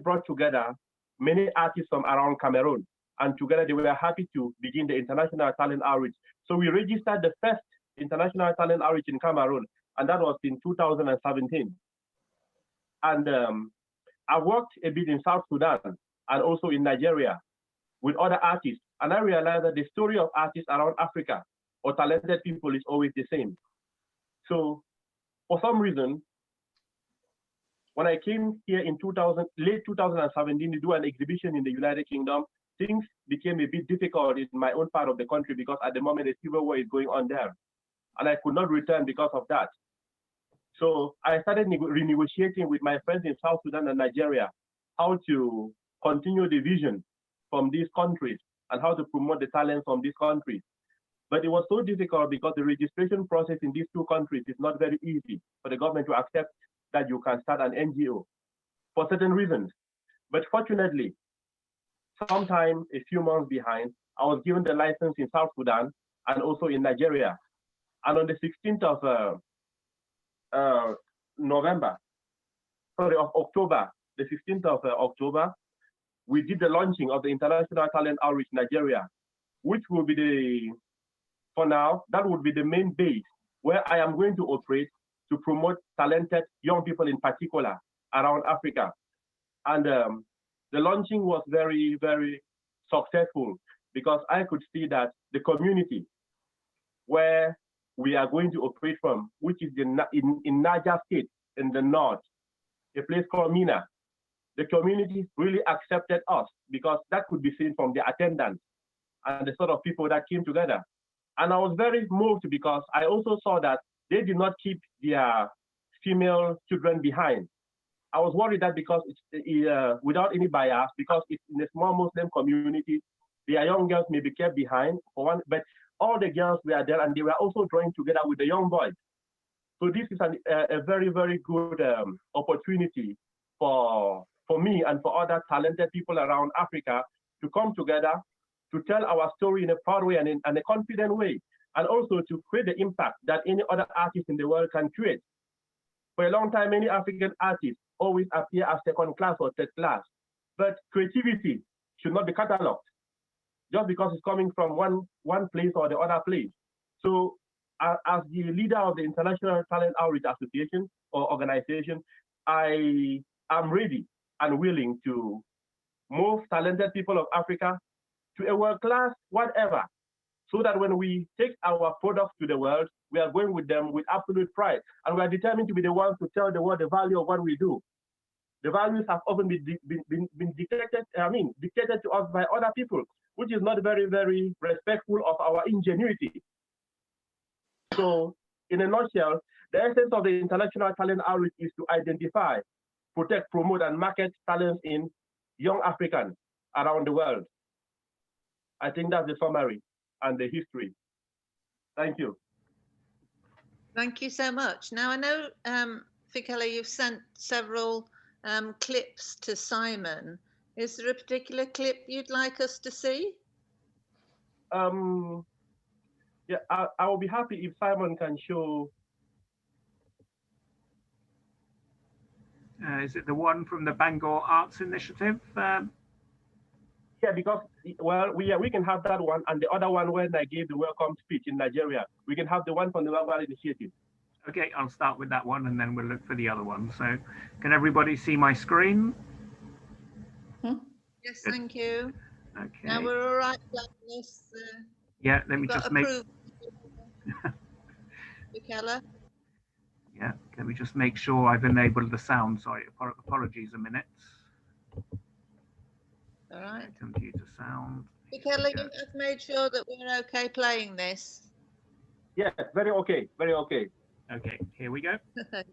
brought together many artists from around Cameroon, and together they were happy to begin the International Talent Outreach. So we registered the first International Talent Outreach in Cameroon, and that was in 2017. And I worked a bit in South Sudan and also in Nigeria with other artists, and I realized that the story of artists around Africa or talented people is always the same. So for some reason, when I came here in late 2017 to do an exhibition in the United Kingdom, things became a bit difficult in my own part of the country because at the moment a civil war is going on there, and I could not return because of that. So I started renegotiating with my friends in South Sudan and Nigeria how to continue the vision from these countries and how to promote the talent from these countries. But it was so difficult because the registration process in these two countries is not very easy for the government to accept that you can start an NGO for certain reasons. But fortunately, sometime a few months behind, I was given the license in South Sudan and also in Nigeria. And on the 16th of October, the 15th of October, we did the launching of the International Talent Outreach Nigeria, which will be for now, that would be the main base where I am going to operate to promote talented young people in particular around Africa. And the launching was very, very successful because I could see that the community where we are going to operate from, which is in Niger State in the north, a place called Mina, the community really accepted us because that could be seen from the attendance and the sort of people that came together. And I was very moved because I also saw that they did not keep their female children behind. I was worried that because it's without any bias, because it's in a small Muslim community, their young girls may be kept behind for one, but all the girls were there and they were also drawing together with the young boys. So this is a very, very good opportunity for me and for other talented people around Africa to come together, to tell our story in a proud way and in a confident way, and also to create the impact that any other artist in the world can create. For a long time, many African artists always appear as second class or third class, but creativity should not be catalogued just because it's coming from one place or the other place. So as the leader of the International Talent Outreach Association or organization, I am ready and willing to move talented people of Africa to a world-class whatever, so that when we take our products to the world, we are going with them with absolute pride. And we are determined to be the ones to tell the world the value of what we do. The values have often been dictated to us by other people, which is not very, very respectful of our ingenuity. So in a nutshell, the essence of the International Talent Outreach is to identify, protect, promote, and market talents in young Africans around the world. I think that's the summary and the history. Thank you. Thank you so much. Now, I know, Mfikela, you've sent several clips to Simon. Is there a particular clip you'd like us to see? Yeah, I will be happy if Simon can show. Is it the one from the Bangor Arts Initiative? Yeah, because, well, we can have that one, and the other one when I gave the welcome speech in Nigeria. We can have the one from the Bangor Initiative. Okay, I'll start with that one, and then we'll look for the other one. So, can everybody see my screen? Yes, thank you. Okay. Now we're all right playing this. Yeah, let me just make. Mfikela. Yeah, let me just make sure I've enabled the sound. Sorry, apologies a minute. All right. Computer sound. Mfikela, you have made sure that we're okay playing this. Yes, very okay, very okay. Okay, here we go. We're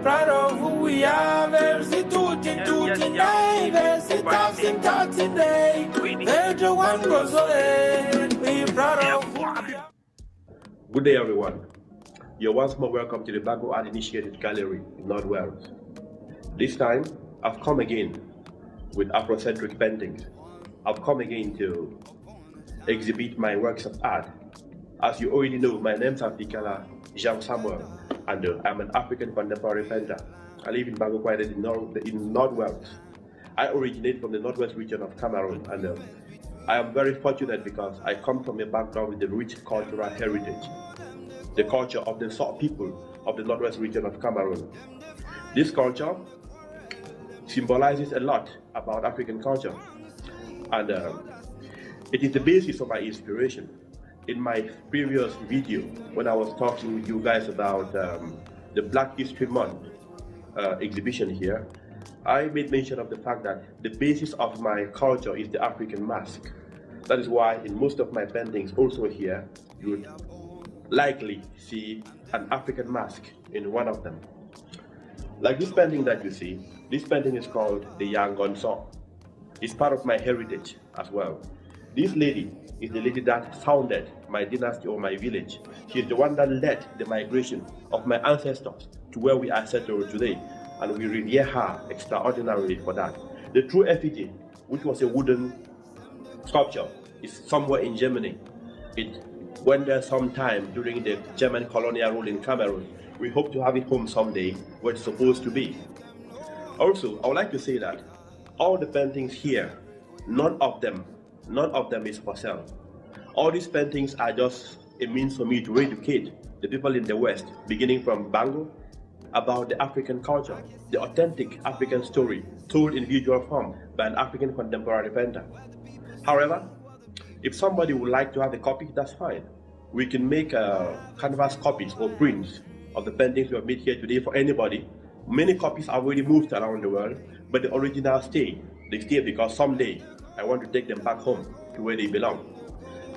proud of who we are. Good day, everyone. You're once more welcome to the Bangor Art Initiative Gallery in North Wales. This time, I've come again with Afrocentric paintings. I've come again to exhibit my works of art. As you already know, my name is Mfikela, Jean-Samuel, and I'm an African contemporary painter. I live in Bangor quite in North Wales. I originate from the northwest region of Cameroon, and I am very fortunate because I come from a background with a rich cultural heritage, the culture of the Sot people of the northwest region of Cameroon. This culture symbolizes a lot about African culture, and it is the basis of my inspiration. In my previous video, when I was talking with you guys about the Black History Month exhibition here, I made mention of the fact that the basis of my culture is the African mask. That is why in most of my paintings also here, you would likely see an African mask in one of them. Like this painting that you see, this painting is called the Yangon Song. It's part of my heritage as well. This lady is the lady that founded my dynasty or my village. She is the one that led the migration of my ancestors to where we are settled today. and we revere her extraordinarily for that. The true effigy, which was a wooden sculpture, is somewhere in Germany. It went there sometime during the German colonial rule in Cameroon. We hope to have it home someday where it's supposed to be. Also, I would like to say that all the paintings here, none of them is for sale. All these paintings are just a means for me to educate the people in the West, beginning from Bango, about the African culture, the authentic African story told in visual form by an African contemporary painter. However, if somebody would like to have a copy, that's fine. We can make canvas copies or prints of the paintings we have made here today for anybody. Many copies are already moved around the world, but the originals stay. They stay because someday I want to take them back home to where they belong.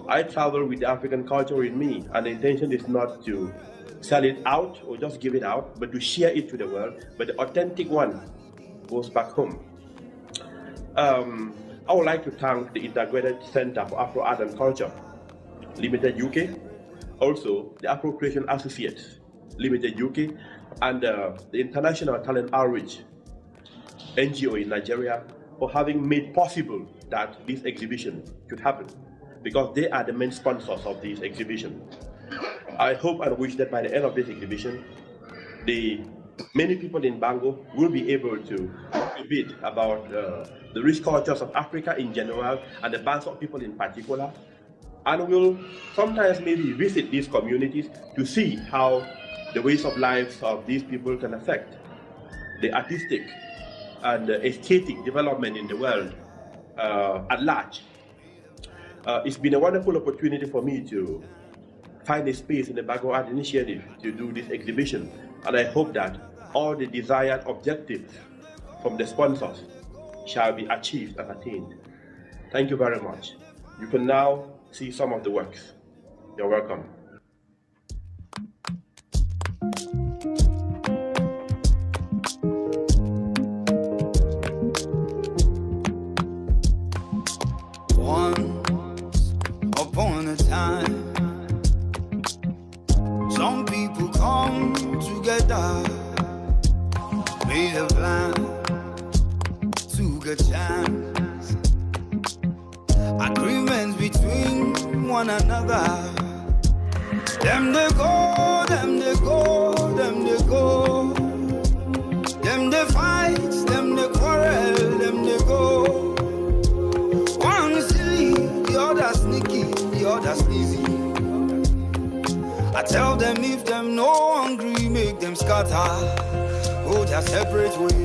I travel with the African culture in me, and the intention is not to sell it out or just give it out, but to share it to the world. But the authentic one goes back home. I would like to thank the Integrated Center for Afro Art and Culture, Limited UK, also the Afro Creation Associates, Limited UK, and the International Talent Outreach NGO in Nigeria for having made possible that this exhibition should happen, because they are the main sponsors of this exhibition. I hope and wish that by the end of this exhibition, many people in Bango will be able to talk a bit about the rich cultures of Africa in general and the Bango people in particular, and will sometimes maybe visit these communities to see how the ways of life of these people can affect the artistic and aesthetic development in the world at large. It's been a wonderful opportunity for me to find a space in the Bango Art Initiative to do this exhibition, and I hope that all the desired objectives from the sponsors shall be achieved and attained. Thank you very much. You can now see some of the works. You're welcome. Once upon a time, some people come together, made a plan, took a chance, agreements between one another. Them they go, them they go, them they go. Them they fight, them they quarrel, them they go. One silly, the other sneaky, the other sneezy. I tell them if them no hungry, make them scatter, go their separate ways.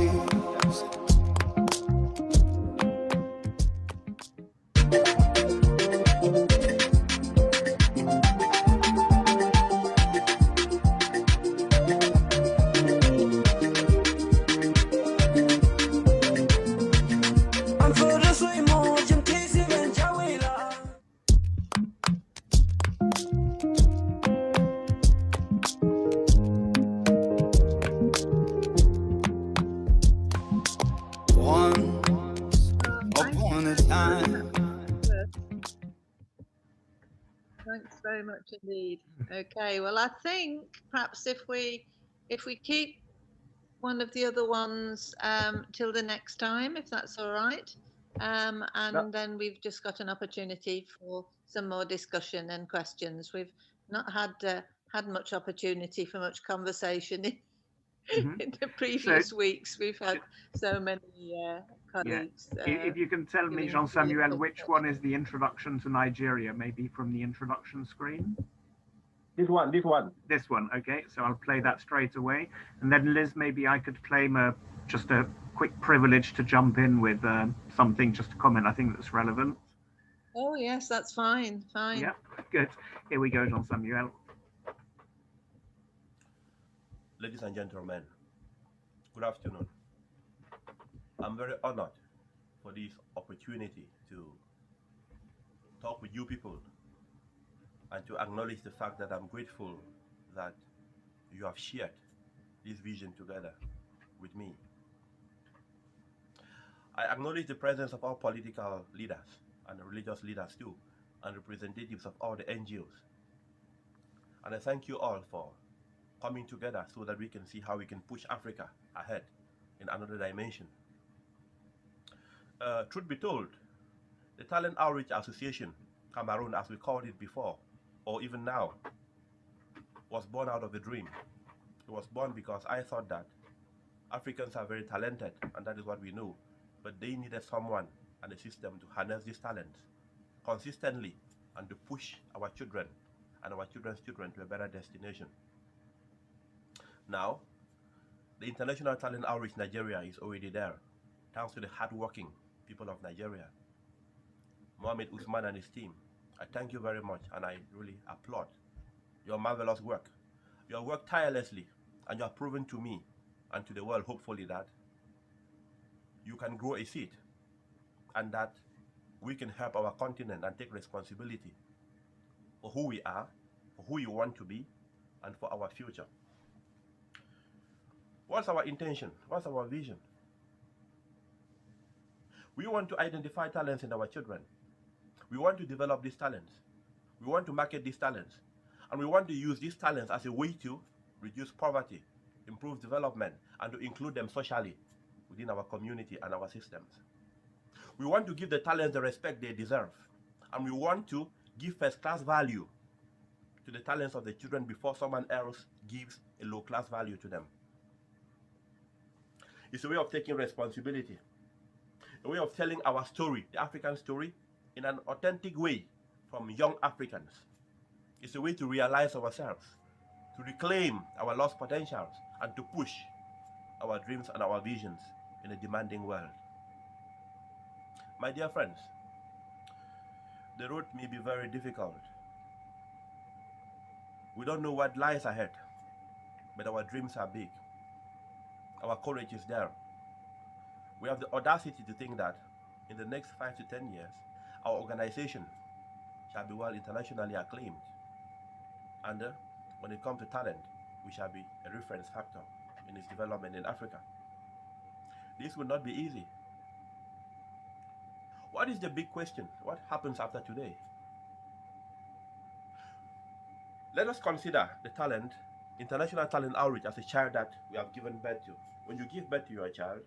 Thanks very much indeed. Okay, well, I think perhaps if we keep one of the other ones till the next time, if that's all right, and then we've just got an opportunity for some more discussion and questions. We've not had much opportunity for much conversation in the previous weeks. We've had so many colleagues. If you can tell me, Jean-Samuel, which one is the introduction to Nigeria, maybe from the introduction screen? This one. This one, okay. So I'll play that straight away. And then Liz, maybe I could claim just a quick privilege to jump in with something, just a comment I think that's relevant. Oh, yes, that's fine. Yeah, good. Here we go, Jean-Samuel. Ladies and gentlemen, good afternoon. I'm very honored for this opportunity to talk with you people and to acknowledge the fact that I'm grateful that you have shared this vision together with me. I acknowledge the presence of all political leaders and religious leaders too, and representatives of all the NGOs. And I thank you all for coming together so that we can see how we can push Africa ahead in another dimension. Truth be told, the Talent Outreach Association, Cameroon as we called it before, or even now, was born out of a dream. It was born because I thought that Africans are very talented, and that is what we know, but they needed someone and a system to harness these talents consistently and to push our children and our children's children to a better destination. Now, the International Talent Outreach Nigeria is already there, thanks to the hardworking people of Nigeria. Mohamed Usman and his team, I thank you very much, and I really applaud your marvelous work. You have worked tirelessly, and you have proven to me and to the world, hopefully, that you can grow a seed and that we can help our continent and take responsibility for who we are, for who you want to be, and for our future. What's our intention? What's our vision? We want to identify talents in our children. We want to develop these talents. We want to market these talents. And we want to use these talents as a way to reduce poverty, improve development, and to include them socially within our community and our systems. We want to give the talents the respect they deserve. And we want to give first-class value to the talents of the children before someone else gives a low-class value to them. It's a way of taking responsibility, a way of telling our story, the African story, in an authentic way from young Africans. It's a way to realize ourselves, to reclaim our lost potentials, and to push our dreams and our visions in a demanding world. My dear friends, the road may be very difficult. We don't know what lies ahead, but our dreams are big. Our courage is there. We have the audacity to think that in the next 5 to 10 years, our organization shall be well internationally acclaimed. And when it comes to talent, we shall be a reference factor in its development in Africa. This will not be easy. What is the big question? What happens after today? Let us consider the talent, international talent outreach, as a child that we have given birth to. When you give birth to your child,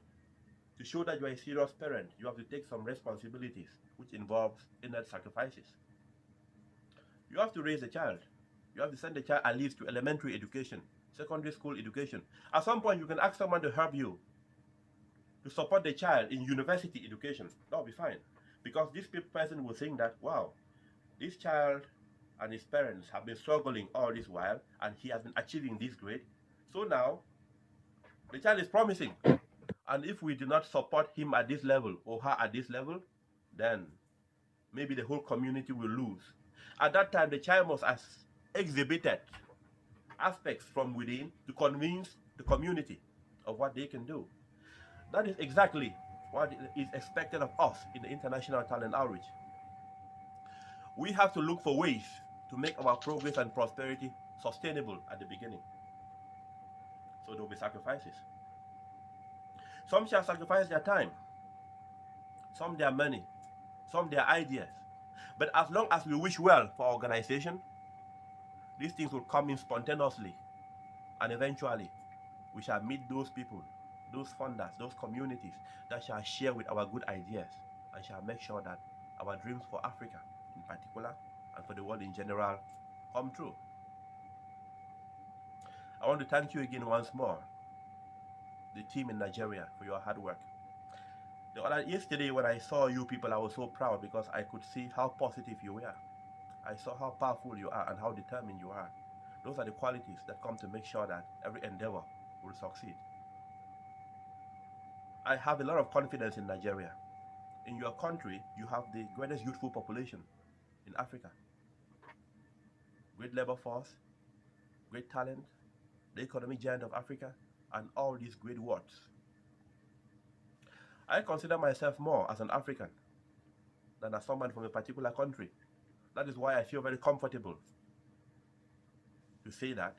to show that you are a serious parent, you have to take some responsibilities, which involves inner sacrifices. You have to raise a child. You have to send the child at least to elementary education, secondary school education. At some point, you can ask someone to help you to support the child in university education. That will be fine. Because this person will think that, wow, this child and his parents have been struggling all this while, and he has been achieving this grade. So now, the child is promising. And if we do not support him at this level or her at this level, then maybe the whole community will lose. At that time, the child must have exhibited aspects from within to convince the community of what they can do. That is exactly what is expected of us in the international talent outreach. We have to look for ways to make our progress and prosperity sustainable at the beginning. So there will be sacrifices. Some shall sacrifice their time, some their money, some their ideas. But as long as we wish well for our organization, these things will come in spontaneously. And eventually, we shall meet those people, those funders, those communities that shall share with our good ideas and shall make sure that our dreams for Africa in particular and for the world in general come true. I want to thank you again once more, the team in Nigeria, for your hard work. Yesterday when I saw you people, I was so proud because I could see how positive you were. I saw how powerful you are and how determined you are. Those are the qualities that come to make sure that every endeavor will succeed. I have a lot of confidence in Nigeria. In your country, you have the greatest youthful population in Africa. Great labor force, great talent, the economic giant of Africa, and all these great words. I consider myself more as an African than as someone from a particular country. That is why I feel very comfortable to say that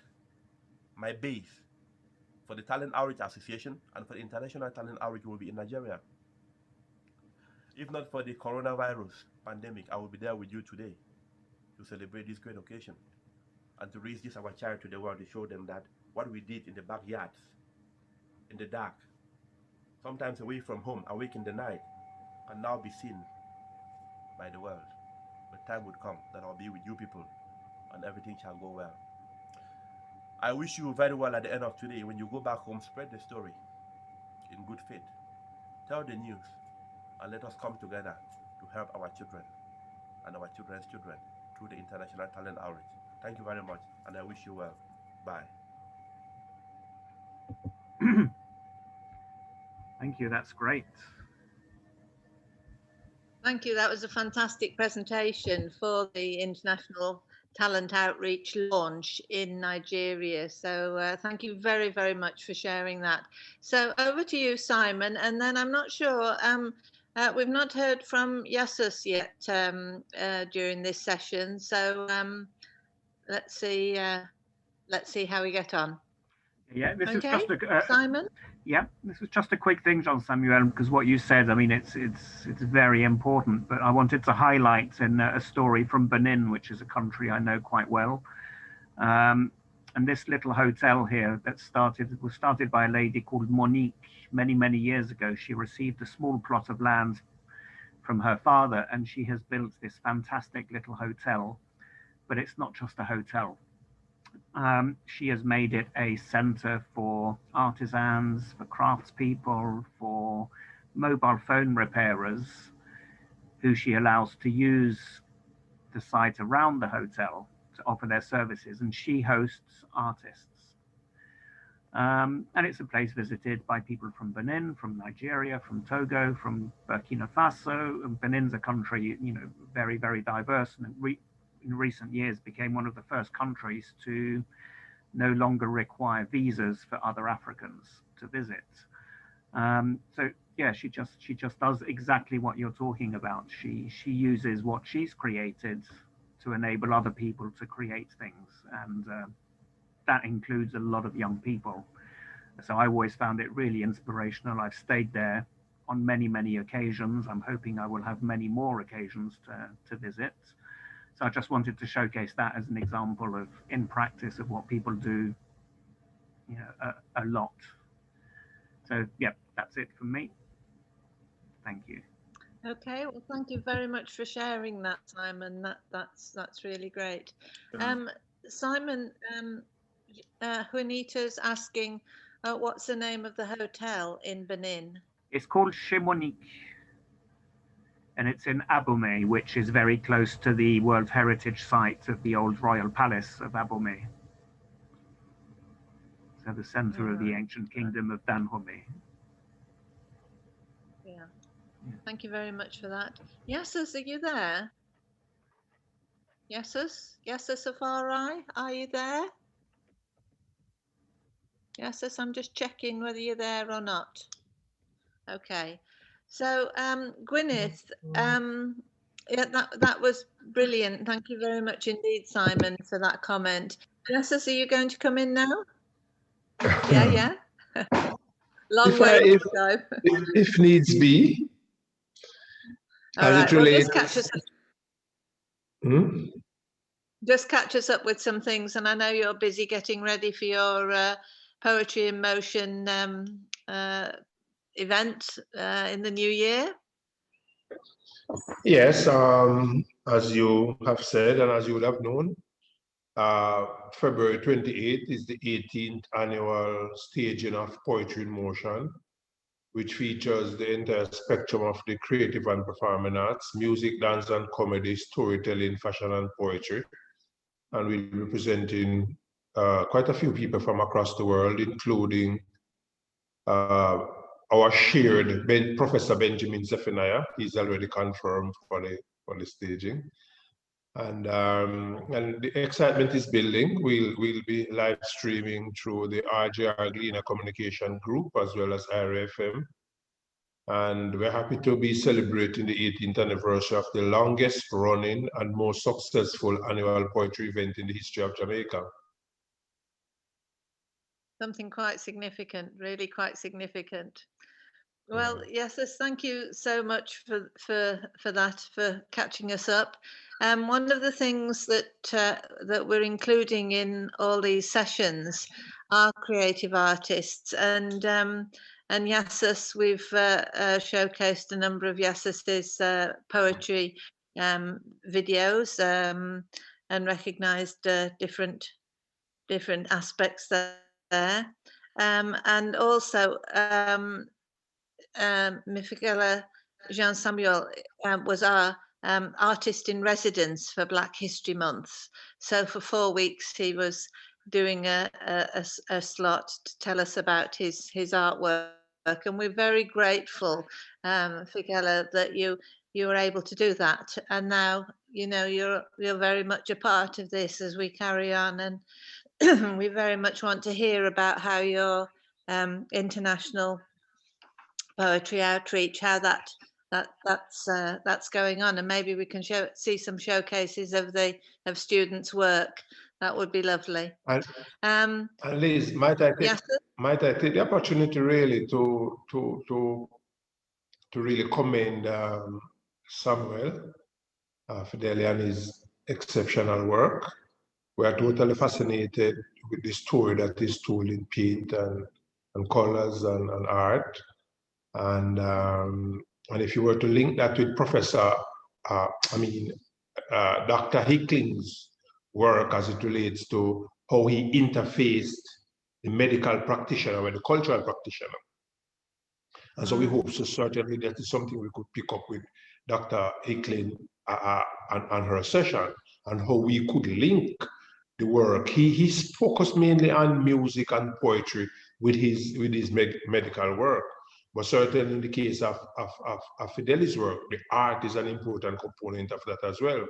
my base for the Talent Outreach Association and for the International Talent Outreach will be in Nigeria. If not for the coronavirus pandemic, I will be there with you today to celebrate this great occasion and to raise this our child to the world to show them that what we did in the backyards, in the dark, sometimes away from home, awake in the night, can now be seen by the world. But time would come that I'll be with you people and everything shall go well. I wish you very well at the end of today. When you go back home, spread the story in good faith. Tell the news and let us come together to help our children and our children's children through the International Talent Outreach. Thank you very much, and I wish you well. Bye. Thank you, that's great. Thank you. That was a fantastic presentation for the International Talent Outreach launch in Nigeria. So thank you very, very much for sharing that. So over to you, Simon. And then I'm not sure, we've not heard from Yasus yet during this session. So let's see how we get on. Yeah, this is Okay, just a Simon. Yeah, this was just a quick thing, Jean-Samuel, because what you said, I mean, it's very important. But I wanted to highlight a story from Benin, which is a country I know quite well. And this little hotel here that was started by a lady called Monique many, many years ago. She received a small plot of land from her father, and she has built this fantastic little hotel. But it's not just a hotel. She has made it a center for artisans, for craftspeople, for mobile phone repairers, who she allows to use the site around the hotel to offer their services, and she hosts artists. And it's a place visited by people from Benin, from Nigeria, from Togo, from Burkina Faso. And Benin's a country, very, very diverse, and in recent years became one of the first countries to no longer require visas for other Africans to visit. So yeah, she just does exactly what you're talking about. She uses what she's created to enable other people to create things, and that includes a lot of young people. So I always found it really inspirational. I've stayed there on many, many occasions. I'm hoping I will have many more occasions to visit. So I just wanted to showcase that as an example of, in practice, of what people do, a lot. So yeah, that's it from me. Thank you. Okay, well, thank you very much for sharing that, Simon. That's really great. Simon, Juanita's asking, what's the name of the hotel in Benin? It's called Chez Monique, and it's in Abomey, which is very close to the World Heritage Site of the old Royal Palace of Abomey. So the center of the ancient kingdom of Dahomey. Yeah. Thank you very much for that. Yasus, are you there? Yasus Safari, are you there? Yasus, I'm just checking whether you're there or not. Okay. So Gwyneth, yeah, that was brilliant. Thank you very much indeed, Simon, for that comment. Yasus, are you going to come in now? Yeah. Long way to go. If needs be. All right, well, just catch us up. Just catch us up with some things, and I know you're busy getting ready for your Poetry in Motion event in the new year. Yes, as you have said, and as you would have known, February 28th is the 18th annual staging of Poetry in Motion, which features the entire spectrum of the creative and performing arts: music, dance and comedy, storytelling, fashion and poetry. And we'll be presenting quite a few people from across the world, including our shared Professor Benjamin Zephaniah. He's already confirmed for the staging. And the excitement is building. We'll be live streaming through the RJR Gleaner Communication Group as well as IRFM. And we're happy to be celebrating the 18th anniversary of the longest running and most successful annual poetry event in the history of Jamaica. Something quite significant, really quite significant. Well, yes, thank you so much for that, for catching us up. One of the things that we're including in all these sessions are creative artists, and And Yasus, we've showcased a number of Yasus's poetry videos and recognised different aspects there. And also Mfikela Jean-Samuel was our artist in residence for Black History Month. So for 4 weeks he was doing a slot to tell us about his artwork, and we're very grateful, Mfikela, that you were able to do that. And now you're very much a part of this as we carry on, and we very much want to hear about how your international poetry outreach, how that's going on, and maybe we can see some showcases of students' work. That would be lovely. And Liz, might I take the opportunity really to really commend Samuel Mfikela and his exceptional work. We are totally fascinated with the story that is told in paint and colors and art. And if you were to link that with Dr. Hickling's work as it relates to how he interfaced the medical practitioner with the cultural practitioner. And so we hope so certainly that is something we could pick up with Dr. Hickling and her session, and how we could link the work. He's focused mainly on music and poetry with his medical work. But certainly in the case of Fideli's work, the art is an important component of that as well.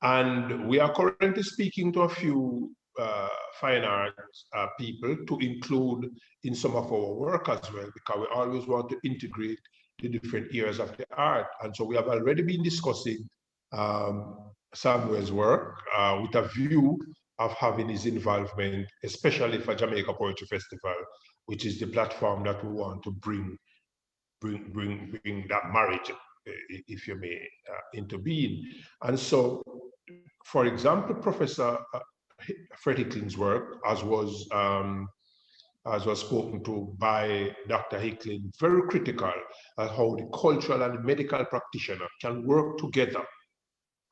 And we are currently speaking to a few fine arts people to include in some of our work as well, because we always want to integrate the different areas of the art. And so we have already been discussing Samuel's work with a view of having his involvement, especially for Jamaica Poetry Festival, which is the platform that we want to bring that marriage, if you may, into being. And so, for example, Professor Fred Hickling's work, as was spoken to by Dr. Hickling, very critical at how the cultural and the medical practitioner can work together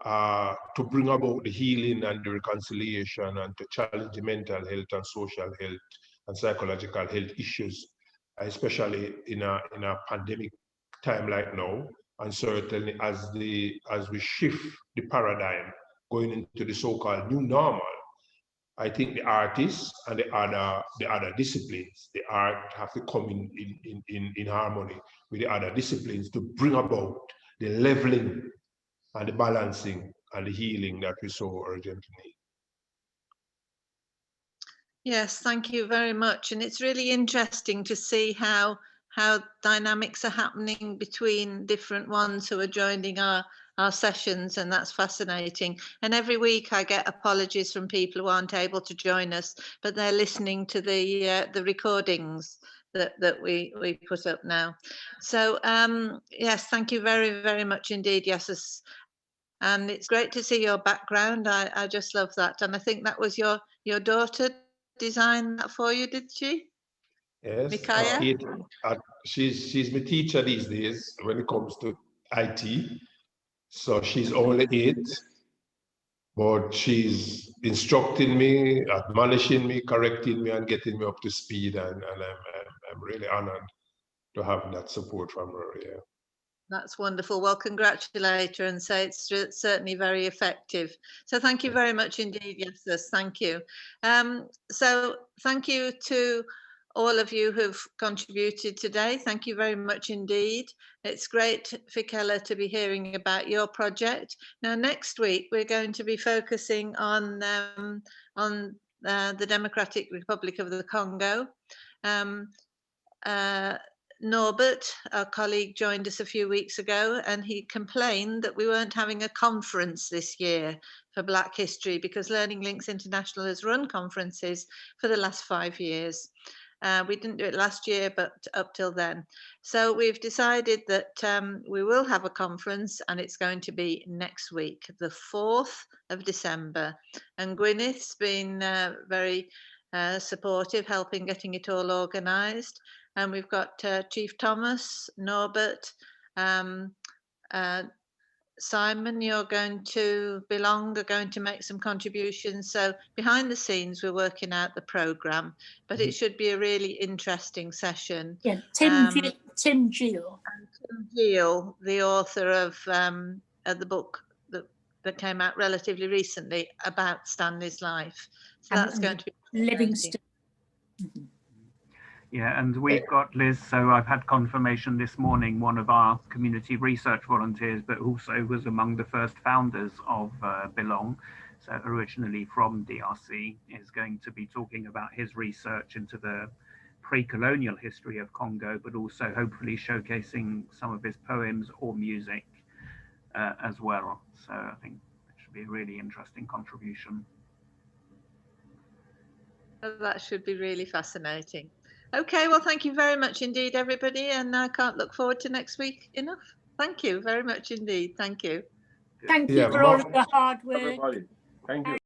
to bring about the healing and the reconciliation and to challenge the mental health and social health and psychological health issues, especially in a pandemic time like now, and certainly as we shift the paradigm going into the so-called new normal. I think the artists and the other disciplines, the art have to come in harmony with the other disciplines to bring about the leveling and the balancing and the healing that we so urgently need. Yes, thank you very much. And it's really interesting to see how dynamics are happening between different ones who are joining our sessions, and that's fascinating. And every week I get apologies from people who aren't able to join us, but they're listening to the recordings that we put up now. So yes, thank you very, very much indeed, Yasus. And it's great to see your background. I just love that. And I think that was your daughter designed that for you, did she? Yes, Mikaya? She's my teacher these days when it comes to IT. So she's only 8, but she's instructing me, admonishing me, correcting me, and getting me up to speed. And I'm really honored to have that support from her. Yeah. That's wonderful. Well, congratulate her and say it's certainly very effective. So thank you very much indeed, Yasus. Thank you. So thank you to all of you who've contributed today. Thank you very much indeed. It's great, Mfikela, to be hearing about your project. Now, next week, we're going to be focusing on the Democratic Republic of the Congo. Norbert, our colleague, joined us a few weeks ago, and he complained that we weren't having a conference this year for Black History because Learning Links International has run conferences for the last 5 years. We didn't do it last year, but up till then. So we've decided that we will have a conference, and it's going to be next week, the 4th of December. And Gwyneth's been very supportive, helping getting it all organised. and we've got Chief Thomas, Norbert, Simon, you're going to are going to make some contributions. So behind the scenes, we're working out the programme, but it should be a really interesting session. Yeah, Tim Gill. And Tim Gill, the author of the book that came out relatively recently about Stanley's life. So that's going to be Livingston. Yeah, and we've got Liz, so I've had confirmation this morning, one of our community research volunteers, but also was among the first founders of Belong, so originally from DRC, is going to be talking about his research into the pre-colonial history of Congo, but also hopefully showcasing some of his poems or music as well. So I think it should be a really interesting contribution. That should be really fascinating. Okay, well, thank you very much indeed, everybody, and I can't look forward to next week enough. Thank you very much indeed. Thank you. Thank you for all of the hard work. Everybody. Thank you.